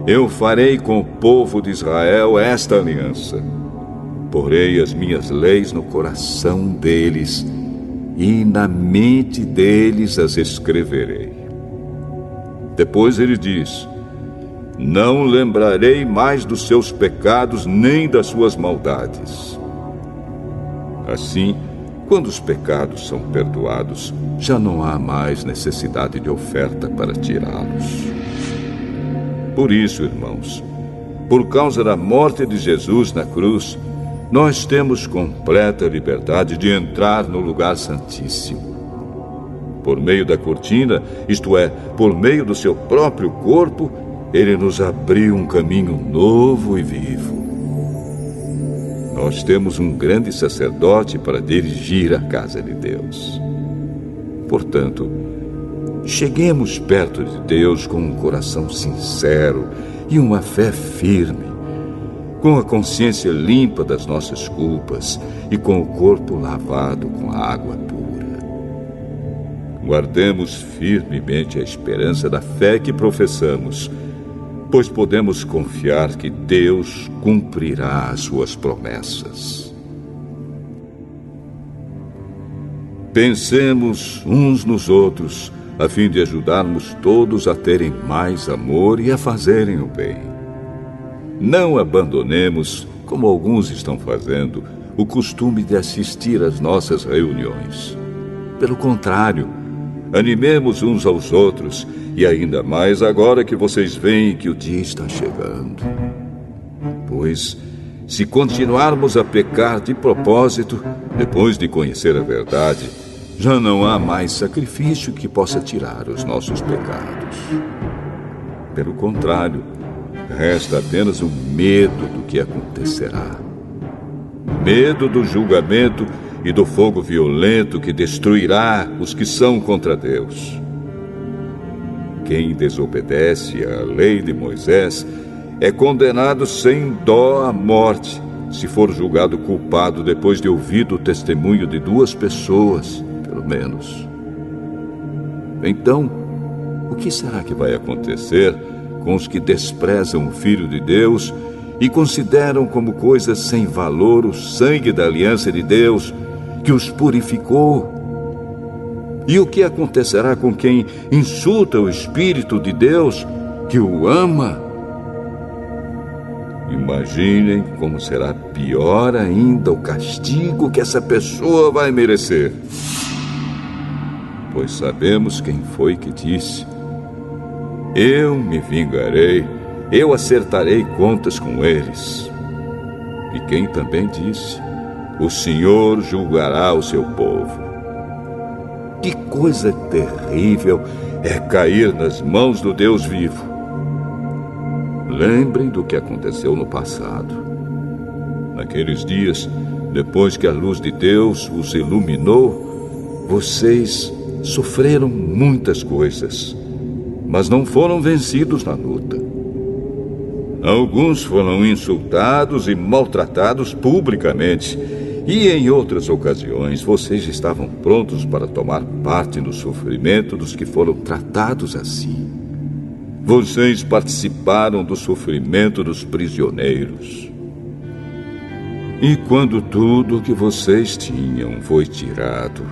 eu farei com o povo de Israel esta aliança. Porei as minhas leis no coração deles e na mente deles as escreverei. Depois ele diz, não lembrarei mais dos seus pecados nem das suas maldades. Assim, quando os pecados são perdoados, já não há mais necessidade de oferta para tirá-los. Por isso, irmãos, por causa da morte de Jesus na cruz, nós temos completa liberdade de entrar no lugar santíssimo. Por meio da cortina, isto é, por meio do seu próprio corpo, ele nos abriu um caminho novo e vivo. Nós temos um grande sacerdote para dirigir a casa de Deus. Portanto, cheguemos perto de Deus com um coração sincero e uma fé firme, com a consciência limpa das nossas culpas e com o corpo lavado com a água pura. Guardemos firmemente a esperança da fé que professamos, pois podemos confiar que Deus cumprirá as suas promessas. Pensemos uns nos outros, a fim de ajudarmos todos a terem mais amor e a fazerem o bem. Não abandonemos, como alguns estão fazendo, o costume de assistir às nossas reuniões. Pelo contrário, animemos uns aos outros, e ainda mais agora que vocês veem que o dia está chegando. Pois, se continuarmos a pecar de propósito, depois de conhecer a verdade, já não há mais sacrifício que possa tirar os nossos pecados. Pelo contrário, resta apenas o medo do que acontecerá. Medo do julgamento e do fogo violento que destruirá os que são contra Deus. Quem desobedece à lei de Moisés é condenado sem dó à morte, se for julgado culpado depois de ouvido o testemunho de 2 pessoas, pelo menos. Então, o que será que vai acontecer com os que desprezam o Filho de Deus e consideram como coisa sem valor o sangue da aliança de Deus, que os purificou? E o que acontecerá com quem insulta o Espírito de Deus, que o ama? Imaginem como será pior ainda o castigo que essa pessoa vai merecer. Pois sabemos quem foi que disse: eu me vingarei, eu acertarei contas com eles. E quem também disse: o Senhor julgará o seu povo. Que coisa terrível é cair nas mãos do Deus vivo. Lembrem do que aconteceu no passado. Naqueles dias, depois que a luz de Deus os iluminou, vocês sofreram muitas coisas, mas não foram vencidos na luta. Alguns foram insultados e maltratados publicamente, e em outras ocasiões vocês estavam prontos para tomar parte no sofrimento dos que foram tratados assim. Vocês participaram do sofrimento dos prisioneiros. E quando tudo que vocês tinham foi tirado,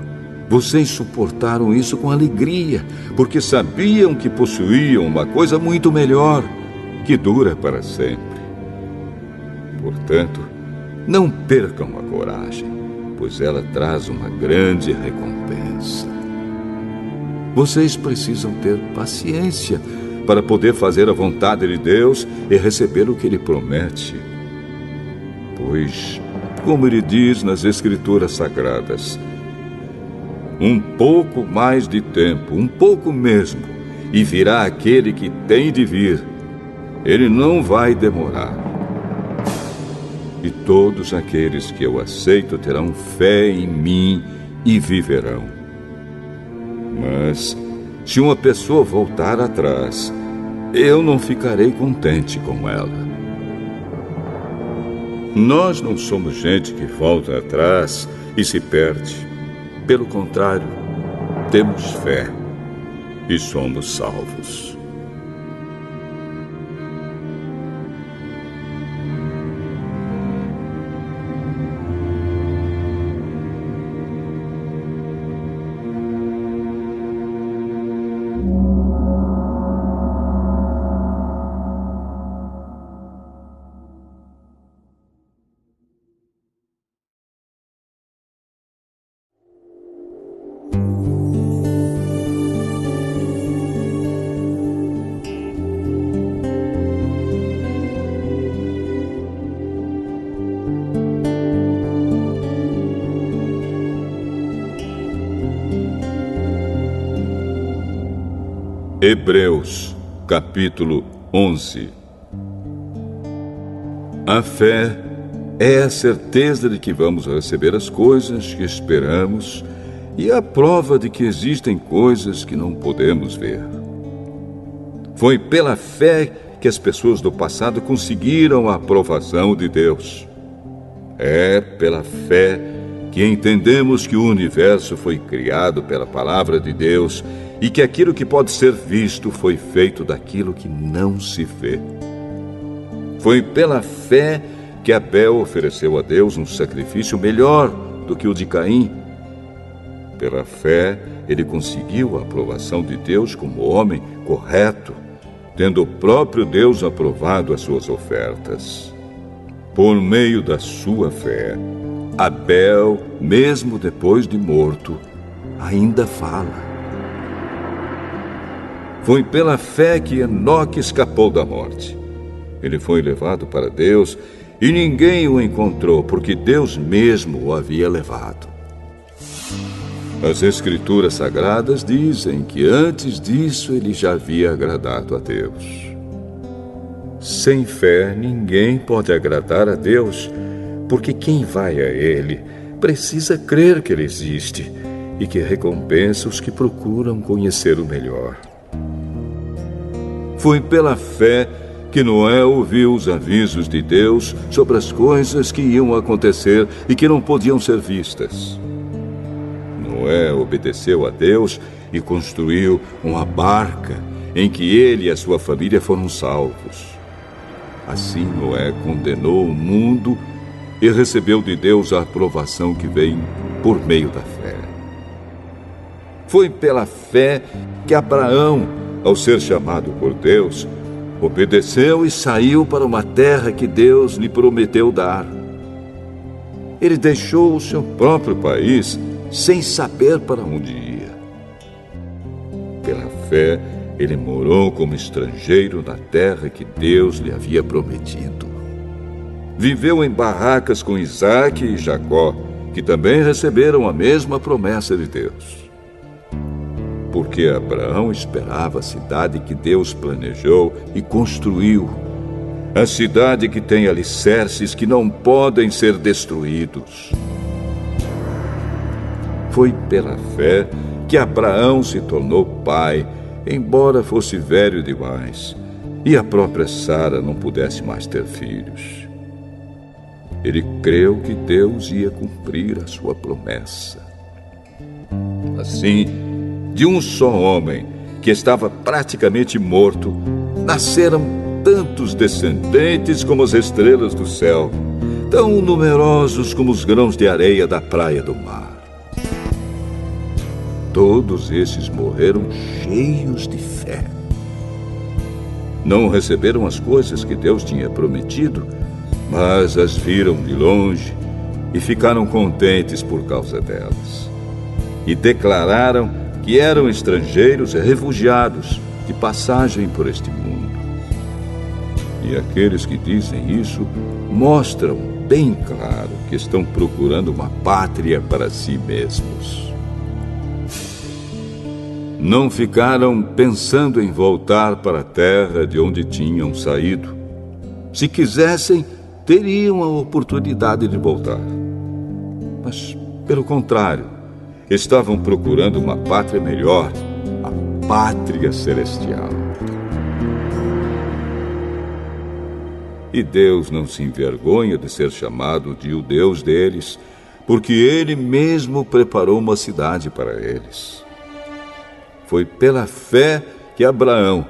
vocês suportaram isso com alegria, porque sabiam que possuíam uma coisa muito melhor, que dura para sempre. Portanto, não percam a coragem, pois ela traz uma grande recompensa. Vocês precisam ter paciência para poder fazer a vontade de Deus e receber o que Ele promete. Pois, como Ele diz nas Escrituras Sagradas, um pouco mais de tempo, um pouco mesmo, e virá aquele que tem de vir. Ele não vai demorar. E todos aqueles que eu aceito terão fé em mim e viverão. Mas, se uma pessoa voltar atrás, eu não ficarei contente com ela. Nós não somos gente que volta atrás e se perde. Pelo contrário, temos fé e somos salvos. Hebreus, capítulo 11. A fé é a certeza de que vamos receber as coisas que esperamos e a prova de que existem coisas que não podemos ver. Foi pela fé que as pessoas do passado conseguiram a aprovação de Deus. É pela fé que entendemos que o universo foi criado pela palavra de Deus e que aquilo que pode ser visto foi feito daquilo que não se vê. Foi pela fé que Abel ofereceu a Deus um sacrifício melhor do que o de Caim. Pela fé, ele conseguiu a aprovação de Deus como homem correto, tendo o próprio Deus aprovado as suas ofertas. Por meio da sua fé, Abel, mesmo depois de morto, ainda fala. Foi pela fé que Enoque escapou da morte. Ele foi levado para Deus e ninguém o encontrou, porque Deus mesmo o havia levado. As Escrituras Sagradas dizem que antes disso ele já havia agradado a Deus. Sem fé, ninguém pode agradar a Deus, porque quem vai a Ele precisa crer que Ele existe e que recompensa os que procuram conhecer o melhor. Foi pela fé que Noé ouviu os avisos de Deus sobre as coisas que iam acontecer e que não podiam ser vistas. Noé obedeceu a Deus e construiu uma barca em que ele e a sua família foram salvos. Assim Noé condenou o mundo e recebeu de Deus a aprovação que vem por meio da fé. Foi pela fé que Abraão, ao ser chamado por Deus, obedeceu e saiu para uma terra que Deus lhe prometeu dar. Ele deixou o seu próprio país sem saber para onde ia. Pela fé, ele morou como estrangeiro na terra que Deus lhe havia prometido. Viveu em barracas com Isaque e Jacó, que também receberam a mesma promessa de Deus. Porque Abraão esperava a cidade que Deus planejou e construiu, a cidade que tem alicerces que não podem ser destruídos. Foi pela fé que Abraão se tornou pai, embora fosse velho demais, e a própria Sara não pudesse mais ter filhos. Ele creu que Deus ia cumprir a sua promessa. Assim, de um só homem, que estava praticamente morto, nasceram tantos descendentes como as estrelas do céu, tão numerosos como os grãos de areia da praia do mar. Todos esses morreram cheios de fé. Não receberam as coisas que Deus tinha prometido, mas as viram de longe e ficaram contentes por causa delas. E declararam que eram estrangeiros e refugiados de passagem por este mundo. E aqueles que dizem isso mostram bem claro que estão procurando uma pátria para si mesmos. Não ficaram pensando em voltar para a terra de onde tinham saído. Se quisessem, teriam a oportunidade de voltar. Mas, pelo contrário, estavam procurando uma pátria melhor, a pátria celestial. E Deus não se envergonha de ser chamado de o Deus deles, porque Ele mesmo preparou uma cidade para eles. Foi pela fé que Abraão,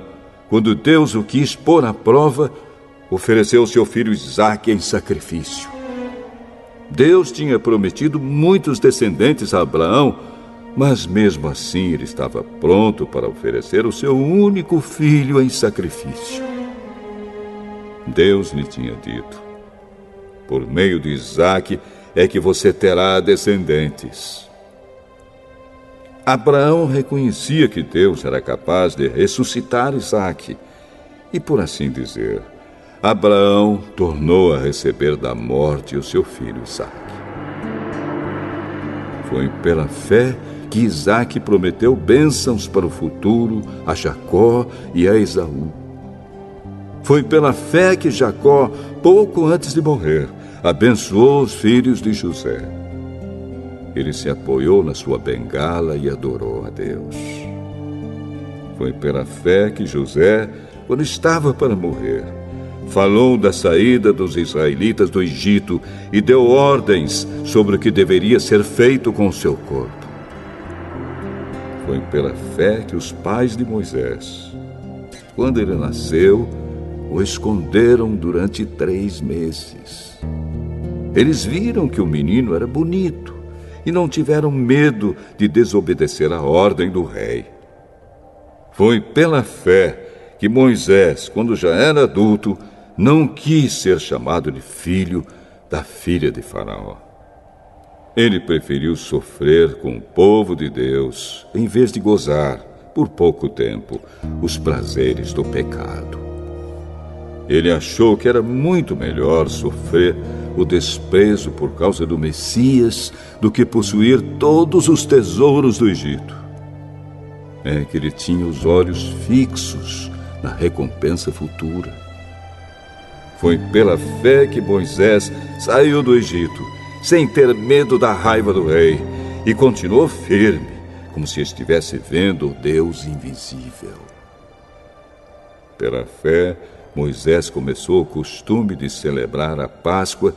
quando Deus o quis pôr à prova, ofereceu seu filho Isaque em sacrifício. Deus tinha prometido muitos descendentes a Abraão, mas mesmo assim ele estava pronto para oferecer o seu único filho em sacrifício. Deus lhe tinha dito: por meio de Isaque é que você terá descendentes. Abraão reconhecia que Deus era capaz de ressuscitar Isaque, e por assim dizer, Abraão tornou a receber da morte o seu filho Isaque. Foi pela fé que Isaque prometeu bênçãos para o futuro a Jacó e a Esaú. Foi pela fé que Jacó, pouco antes de morrer, abençoou os filhos de José. Ele se apoiou na sua bengala e adorou a Deus. Foi pela fé que José, quando estava para morrer, falou da saída dos israelitas do Egito e deu ordens sobre o que deveria ser feito com o seu corpo. Foi pela fé que os pais de Moisés, quando ele nasceu, o esconderam durante 3 meses. Eles viram que o menino era bonito e não tiveram medo de desobedecer a ordem do rei. Foi pela fé que Moisés, quando já era adulto, não quis ser chamado de filho da filha de Faraó. Ele preferiu sofrer com o povo de Deus, em vez de gozar, por pouco tempo, os prazeres do pecado. Ele achou que era muito melhor sofrer o desprezo por causa do Messias do que possuir todos os tesouros do Egito. É que ele tinha os olhos fixos na recompensa futura. Foi pela fé que Moisés saiu do Egito, sem ter medo da raiva do rei, e continuou firme, como se estivesse vendo o Deus invisível. Pela fé, Moisés começou o costume de celebrar a Páscoa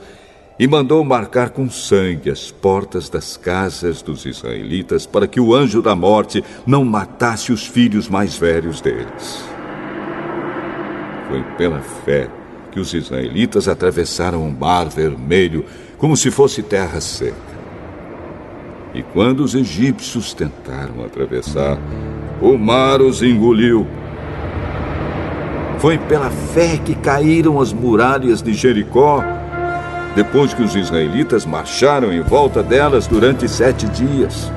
e mandou marcar com sangue as portas das casas dos israelitas para que o anjo da morte não matasse os filhos mais velhos deles. Foi pela fé que os israelitas atravessaram o Mar Vermelho como se fosse terra seca. E quando os egípcios tentaram atravessar, o mar os engoliu. Foi pela fé que caíram as muralhas de Jericó, depois que os israelitas marcharam em volta delas durante 7 dias.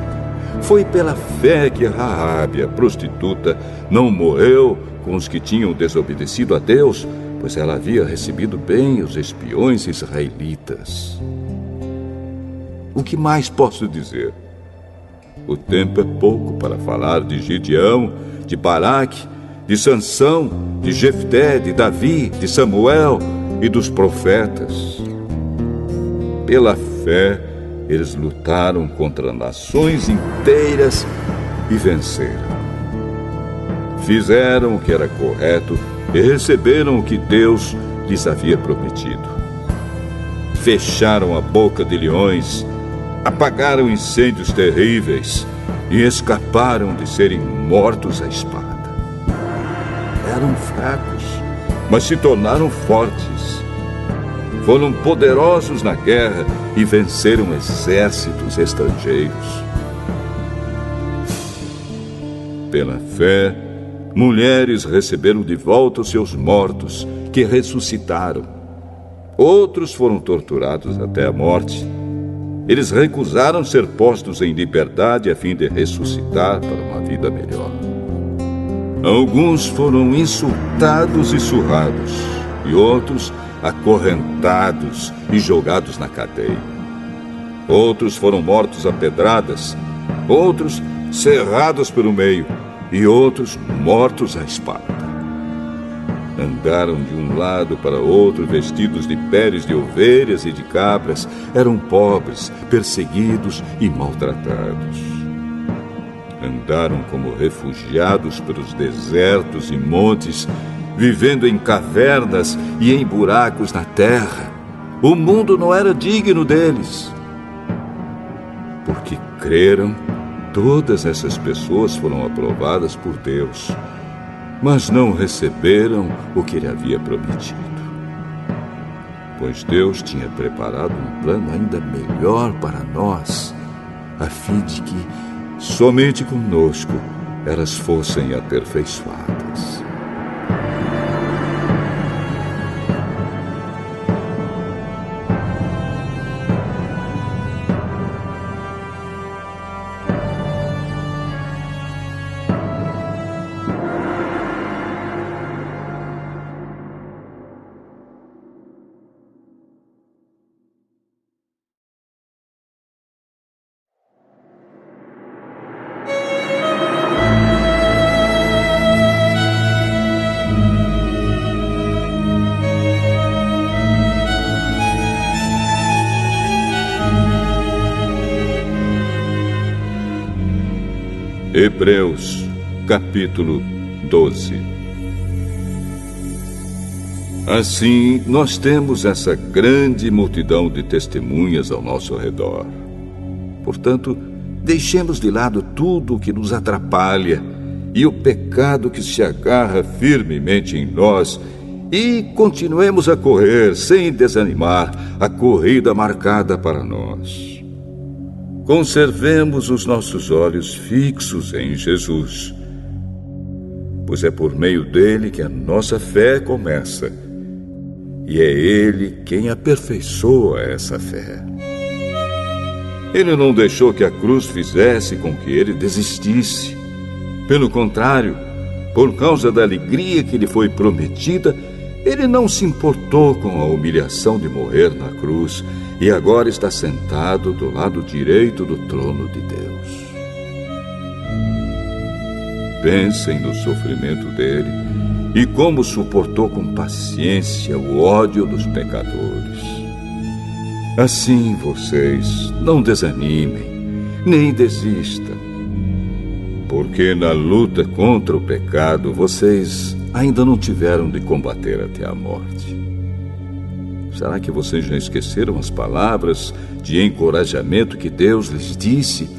Foi pela fé que Raabe, a prostituta, não morreu com os que tinham desobedecido a Deus, pois ela havia recebido bem os espiões israelitas. O que mais posso dizer? O tempo é pouco para falar de Gideão, de Baraque, de Sansão, de Jefté, de Davi, de Samuel e dos profetas. Pela fé, eles lutaram contra nações inteiras e venceram. Fizeram o que era correto e receberam o que Deus lhes havia prometido. Fecharam a boca de leões, apagaram incêndios terríveis e escaparam de serem mortos à espada. Eram fracos, mas se tornaram fortes. Foram poderosos na guerra e venceram exércitos estrangeiros. Pela fé, mulheres receberam de volta os seus mortos, que ressuscitaram. Outros foram torturados até a morte. Eles recusaram ser postos em liberdade a fim de ressuscitar para uma vida melhor. Alguns foram insultados e surrados, e outros acorrentados e jogados na cadeia. Outros foram mortos a pedradas, outros cerrados pelo meio, e outros mortos à espada. Andaram de um lado para outro vestidos de peles de ovelhas e de cabras. Eram pobres, perseguidos e maltratados. Andaram como refugiados pelos desertos e montes, vivendo em cavernas e em buracos na terra. O mundo não era digno deles. Porque creram, todas essas pessoas foram aprovadas por Deus, mas não receberam o que ele havia prometido. Pois Deus tinha preparado um plano ainda melhor para nós, a fim de que somente conosco elas fossem aperfeiçoadas. Hebreus, capítulo 12. Assim, nós temos essa grande multidão de testemunhas ao nosso redor. Portanto, deixemos de lado tudo o que nos atrapalha e o pecado que se agarra firmemente em nós e continuemos a correr, sem desanimar, a corrida marcada para nós. Conservemos os nossos olhos fixos em Jesus, pois é por meio dele que a nossa fé começa, e é ele quem aperfeiçoa essa fé. Ele não deixou que a cruz fizesse com que ele desistisse. Pelo contrário, por causa da alegria que lhe foi prometida, ele não se importou com a humilhação de morrer na cruz e agora está sentado do lado direito do trono de Deus. Pensem no sofrimento dele e como suportou com paciência o ódio dos pecadores. Assim vocês não desanimem, nem desistam, porque na luta contra o pecado vocês ainda não tiveram de combater até a morte. Será que vocês já esqueceram as palavras de encorajamento que Deus lhes disse,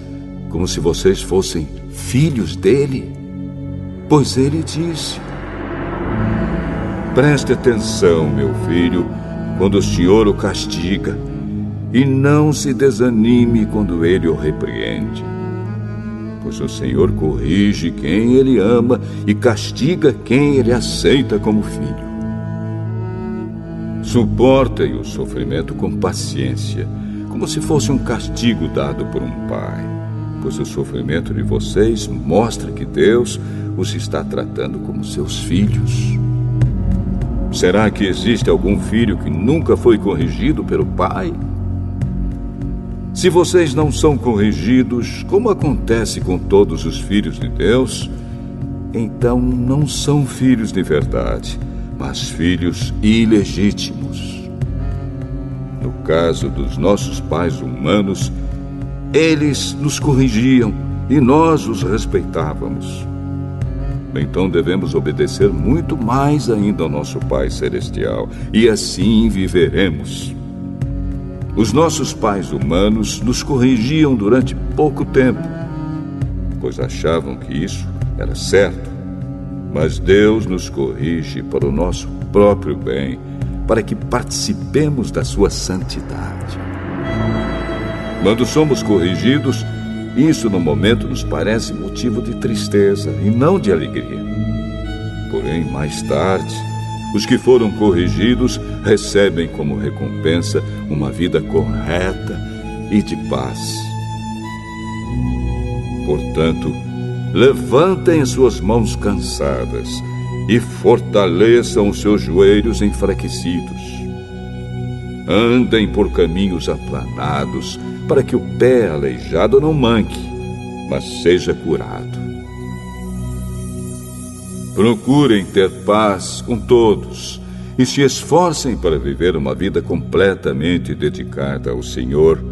como se vocês fossem filhos dele? Pois ele disse: preste atenção, meu filho, quando o Senhor o castiga, e não se desanime quando ele o repreende. Pois o Senhor corrige quem ele ama e castiga quem ele aceita como filho. Suportem o sofrimento com paciência, como se fosse um castigo dado por um pai, pois o sofrimento de vocês mostra que Deus os está tratando como seus filhos. Será que existe algum filho que nunca foi corrigido pelo pai? Se vocês não são corrigidos, como acontece com todos os filhos de Deus, então não são filhos de verdade, mas filhos ilegítimos. No caso dos nossos pais humanos, eles nos corrigiam e nós os respeitávamos. Então devemos obedecer muito mais ainda ao nosso Pai Celestial, e assim viveremos. Os nossos pais humanos nos corrigiam durante pouco tempo, pois achavam que isso era certo. Mas Deus nos corrige para o nosso próprio bem, para que participemos da sua santidade. Quando somos corrigidos, isso no momento nos parece motivo de tristeza e não de alegria. Porém, mais tarde, os que foram corrigidos recebem como recompensa uma vida correta e de paz. Portanto, levantem as suas mãos cansadas e fortaleçam os seus joelhos enfraquecidos. Andem por caminhos aplanados, para que o pé aleijado não manque, mas seja curado. Procurem ter paz com todos e se esforcem para viver uma vida completamente dedicada ao Senhor,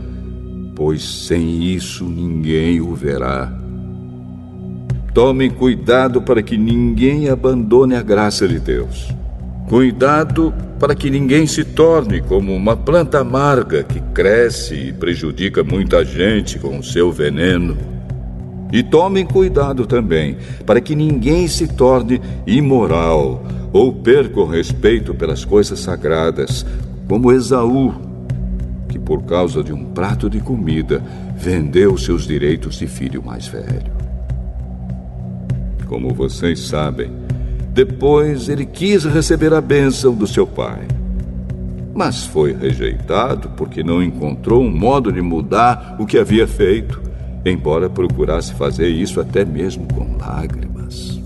pois sem isso ninguém o verá. Tomem cuidado para que ninguém abandone a graça de Deus. Cuidado para que ninguém se torne como uma planta amarga que cresce e prejudica muita gente com o seu veneno. E tomem cuidado também para que ninguém se torne imoral ou perca o respeito pelas coisas sagradas, como Esaú, que por causa de um prato de comida vendeu seus direitos de filho mais velho. Como vocês sabem, depois ele quis receber a bênção do seu pai, mas foi rejeitado porque não encontrou um modo de mudar o que havia feito, embora procurasse fazer isso até mesmo com lágrimas.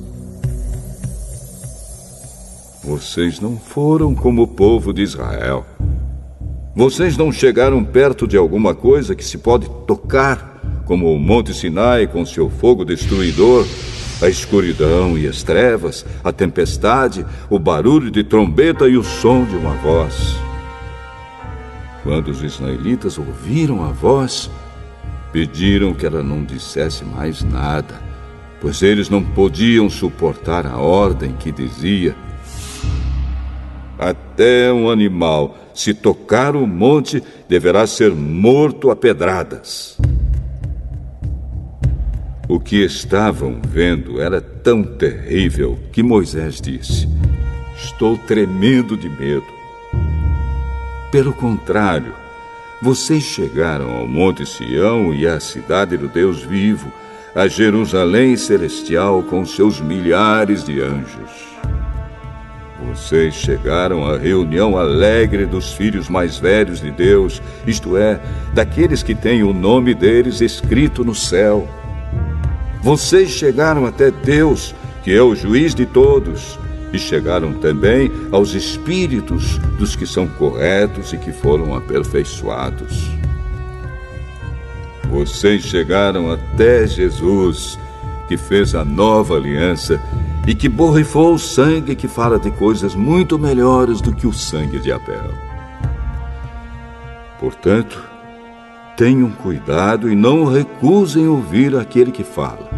Vocês não foram como o povo de Israel. Vocês não chegaram perto de alguma coisa que se pode tocar, como o Monte Sinai com seu fogo destruidor, a escuridão e as trevas, a tempestade, o barulho de trombeta e o som de uma voz. Quando os israelitas ouviram a voz, pediram que ela não dissesse mais nada pois eles não podiam suportar a ordem que dizia: até um animal, se tocar o monte, deverá ser morto a pedradas. O que estavam vendo era tão terrível que Moisés disse: estou tremendo de medo. Pelo contrário, vocês chegaram ao Monte Sião e à cidade do Deus vivo, a Jerusalém celestial com seus milhares de anjos. Vocês chegaram à reunião alegre dos filhos mais velhos de Deus, isto é, daqueles que têm o nome deles escrito no céu. Vocês chegaram até Deus, que é o juiz de todos, e chegaram também aos espíritos dos que são corretos e que foram aperfeiçoados. Vocês chegaram até Jesus, que fez a nova aliança e que borrifou o sangue que fala de coisas muito melhores do que o sangue de Abel. Portanto, tenham cuidado e não recusem ouvir aquele que fala.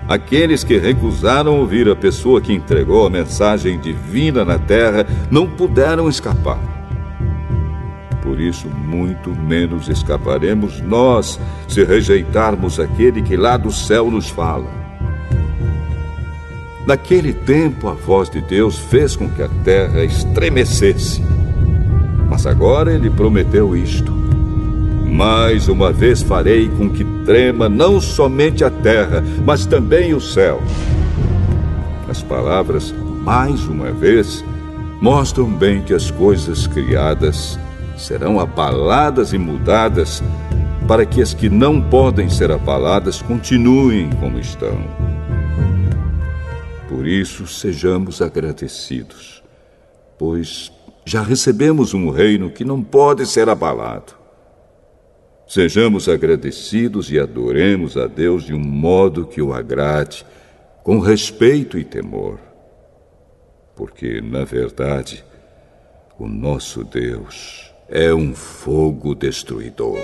Aqueles que recusaram ouvir a pessoa que entregou a mensagem divina na terra não puderam escapar. Por isso, muito menos escaparemos nós se rejeitarmos aquele que lá do céu nos fala. Naquele tempo, a voz de Deus fez com que a terra estremecesse. Mas agora ele prometeu isto: mais uma vez farei com que trema não somente a terra, mas também o céu. As palavras "mais uma vez" mostram bem que as coisas criadas serão abaladas e mudadas, para que as que não podem ser abaladas continuem como estão. Por isso, sejamos agradecidos, pois já recebemos um reino que não pode ser abalado. Sejamos agradecidos e adoremos a Deus de um modo que o agrade, com respeito e temor. Porque, na verdade, o nosso Deus é um fogo destruidor.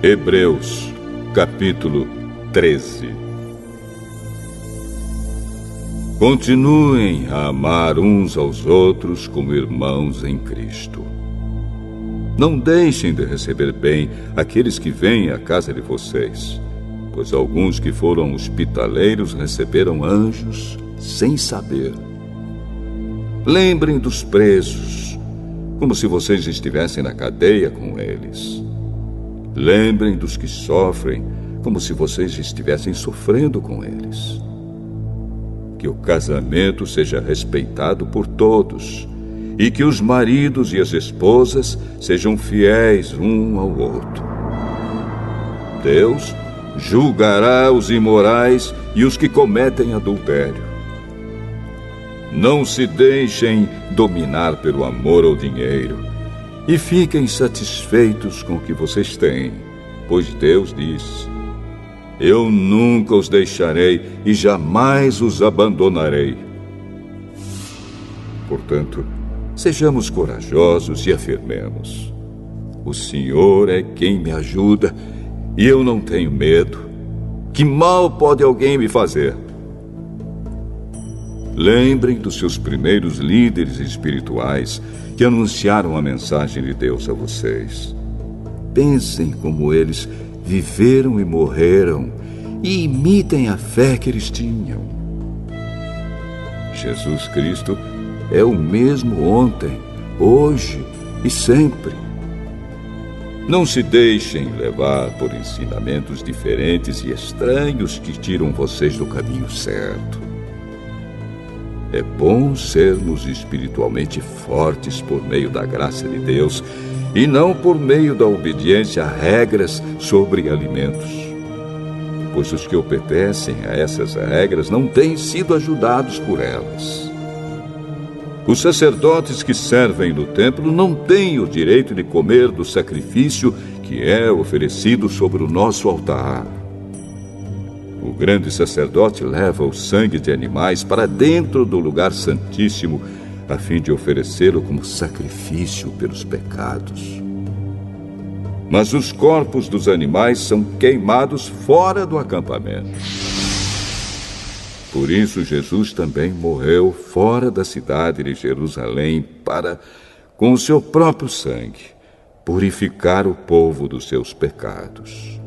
Hebreus, capítulo 13. Continuem a amar uns aos outros como irmãos em Cristo. Não deixem de receber bem aqueles que vêm à casa de vocês, pois alguns que foram hospitaleiros receberam anjos sem saber. Lembrem dos presos, como se vocês estivessem na cadeia com eles. Lembrem dos que sofrem, como se vocês estivessem sofrendo com eles. Que o casamento seja respeitado por todos, e que os maridos e as esposas sejam fiéis um ao outro. Deus julgará os imorais e os que cometem adultério. Não se deixem dominar pelo amor ao dinheiro, e fiquem satisfeitos com o que vocês têm, pois Deus diz: eu nunca os deixarei e jamais os abandonarei. Portanto, sejamos corajosos e afirmemos: o Senhor é quem me ajuda e eu não tenho medo. Que mal pode alguém me fazer? Lembrem dos seus primeiros líderes espirituais que anunciaram a mensagem de Deus a vocês. Pensem como eles viveram e morreram e imitem a fé que eles tinham. Jesus Cristo é o mesmo ontem, hoje e sempre. Não se deixem levar por ensinamentos diferentes e estranhos que tiram vocês do caminho certo. É bom sermos espiritualmente fortes por meio da graça de Deus e não por meio da obediência a regras sobre alimentos. Pois os que obedecem a essas regras não têm sido ajudados por elas. Os sacerdotes que servem no templo não têm o direito de comer do sacrifício que é oferecido sobre o nosso altar. O grande sacerdote leva o sangue de animais para dentro do lugar santíssimo, a fim de oferecê-lo como sacrifício pelos pecados. Mas os corpos dos animais são queimados fora do acampamento. Por isso, Jesus também morreu fora da cidade de Jerusalém para, com o seu próprio sangue, purificar o povo dos seus pecados.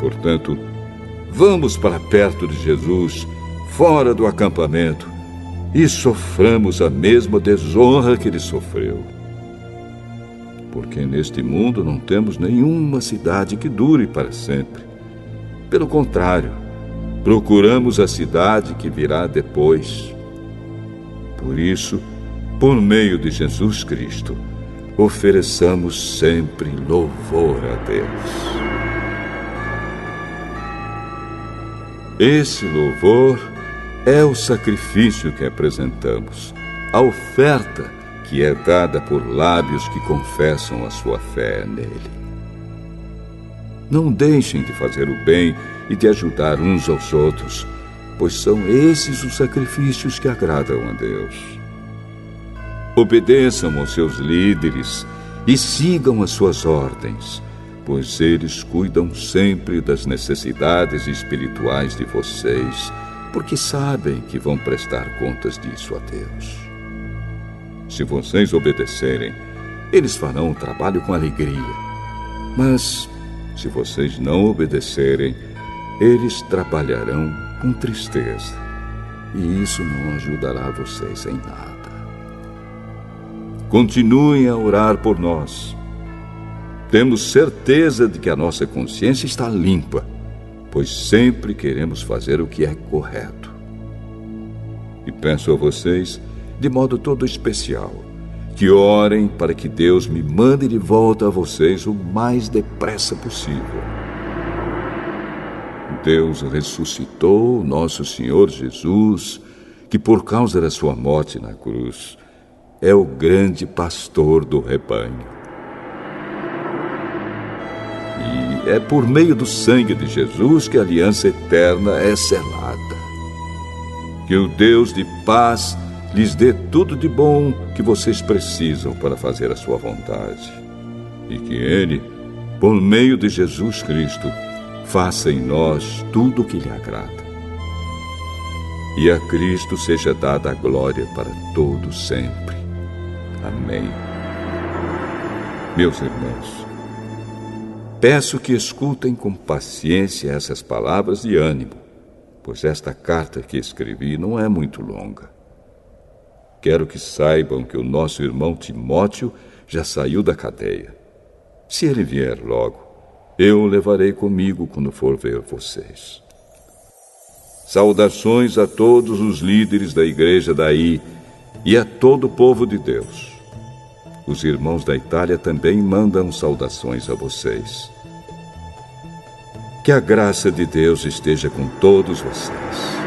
Portanto, vamos para perto de Jesus, fora do acampamento, e soframos a mesma desonra que ele sofreu. Porque neste mundo não temos nenhuma cidade que dure para sempre. Pelo contrário, procuramos a cidade que virá depois. Por isso, por meio de Jesus Cristo, ofereçamos sempre louvor a Deus. Esse louvor é o sacrifício que apresentamos, a oferta que é dada por lábios que confessam a sua fé nele. Não deixem de fazer o bem e de ajudar uns aos outros, pois são esses os sacrifícios que agradam a Deus. Obedeçam aos seus líderes e sigam as suas ordens, pois eles cuidam sempre das necessidades espirituais de vocês, porque sabem que vão prestar contas disso a Deus. Se vocês obedecerem, eles farão o trabalho com alegria. Mas, se vocês não obedecerem, eles trabalharão com tristeza. E isso não ajudará vocês em nada. Continuem a orar por nós. Temos certeza de que a nossa consciência está limpa, pois sempre queremos fazer o que é correto. E peço a vocês, de modo todo especial, que orem para que Deus me mande de volta a vocês o mais depressa possível. Deus ressuscitou nosso Senhor Jesus, que por causa da sua morte na cruz, é o grande pastor do rebanho. E é por meio do sangue de Jesus que a aliança eterna é selada. Que o Deus de paz lhes dê tudo de bom que vocês precisam para fazer a sua vontade. E que Ele, por meio de Jesus Cristo, faça em nós tudo o que lhe agrada. E a Cristo seja dada a glória para todo sempre. Amém. Meus irmãos, peço que escutem com paciência essas palavras de ânimo, pois esta carta que escrevi não é muito longa. Quero que saibam que o nosso irmão Timóteo já saiu da cadeia. Se ele vier logo, eu o levarei comigo quando for ver vocês. Saudações a todos os líderes da igreja daí e a todo o povo de Deus. Os irmãos da Itália também mandam saudações a vocês. Que a graça de Deus esteja com todos vocês.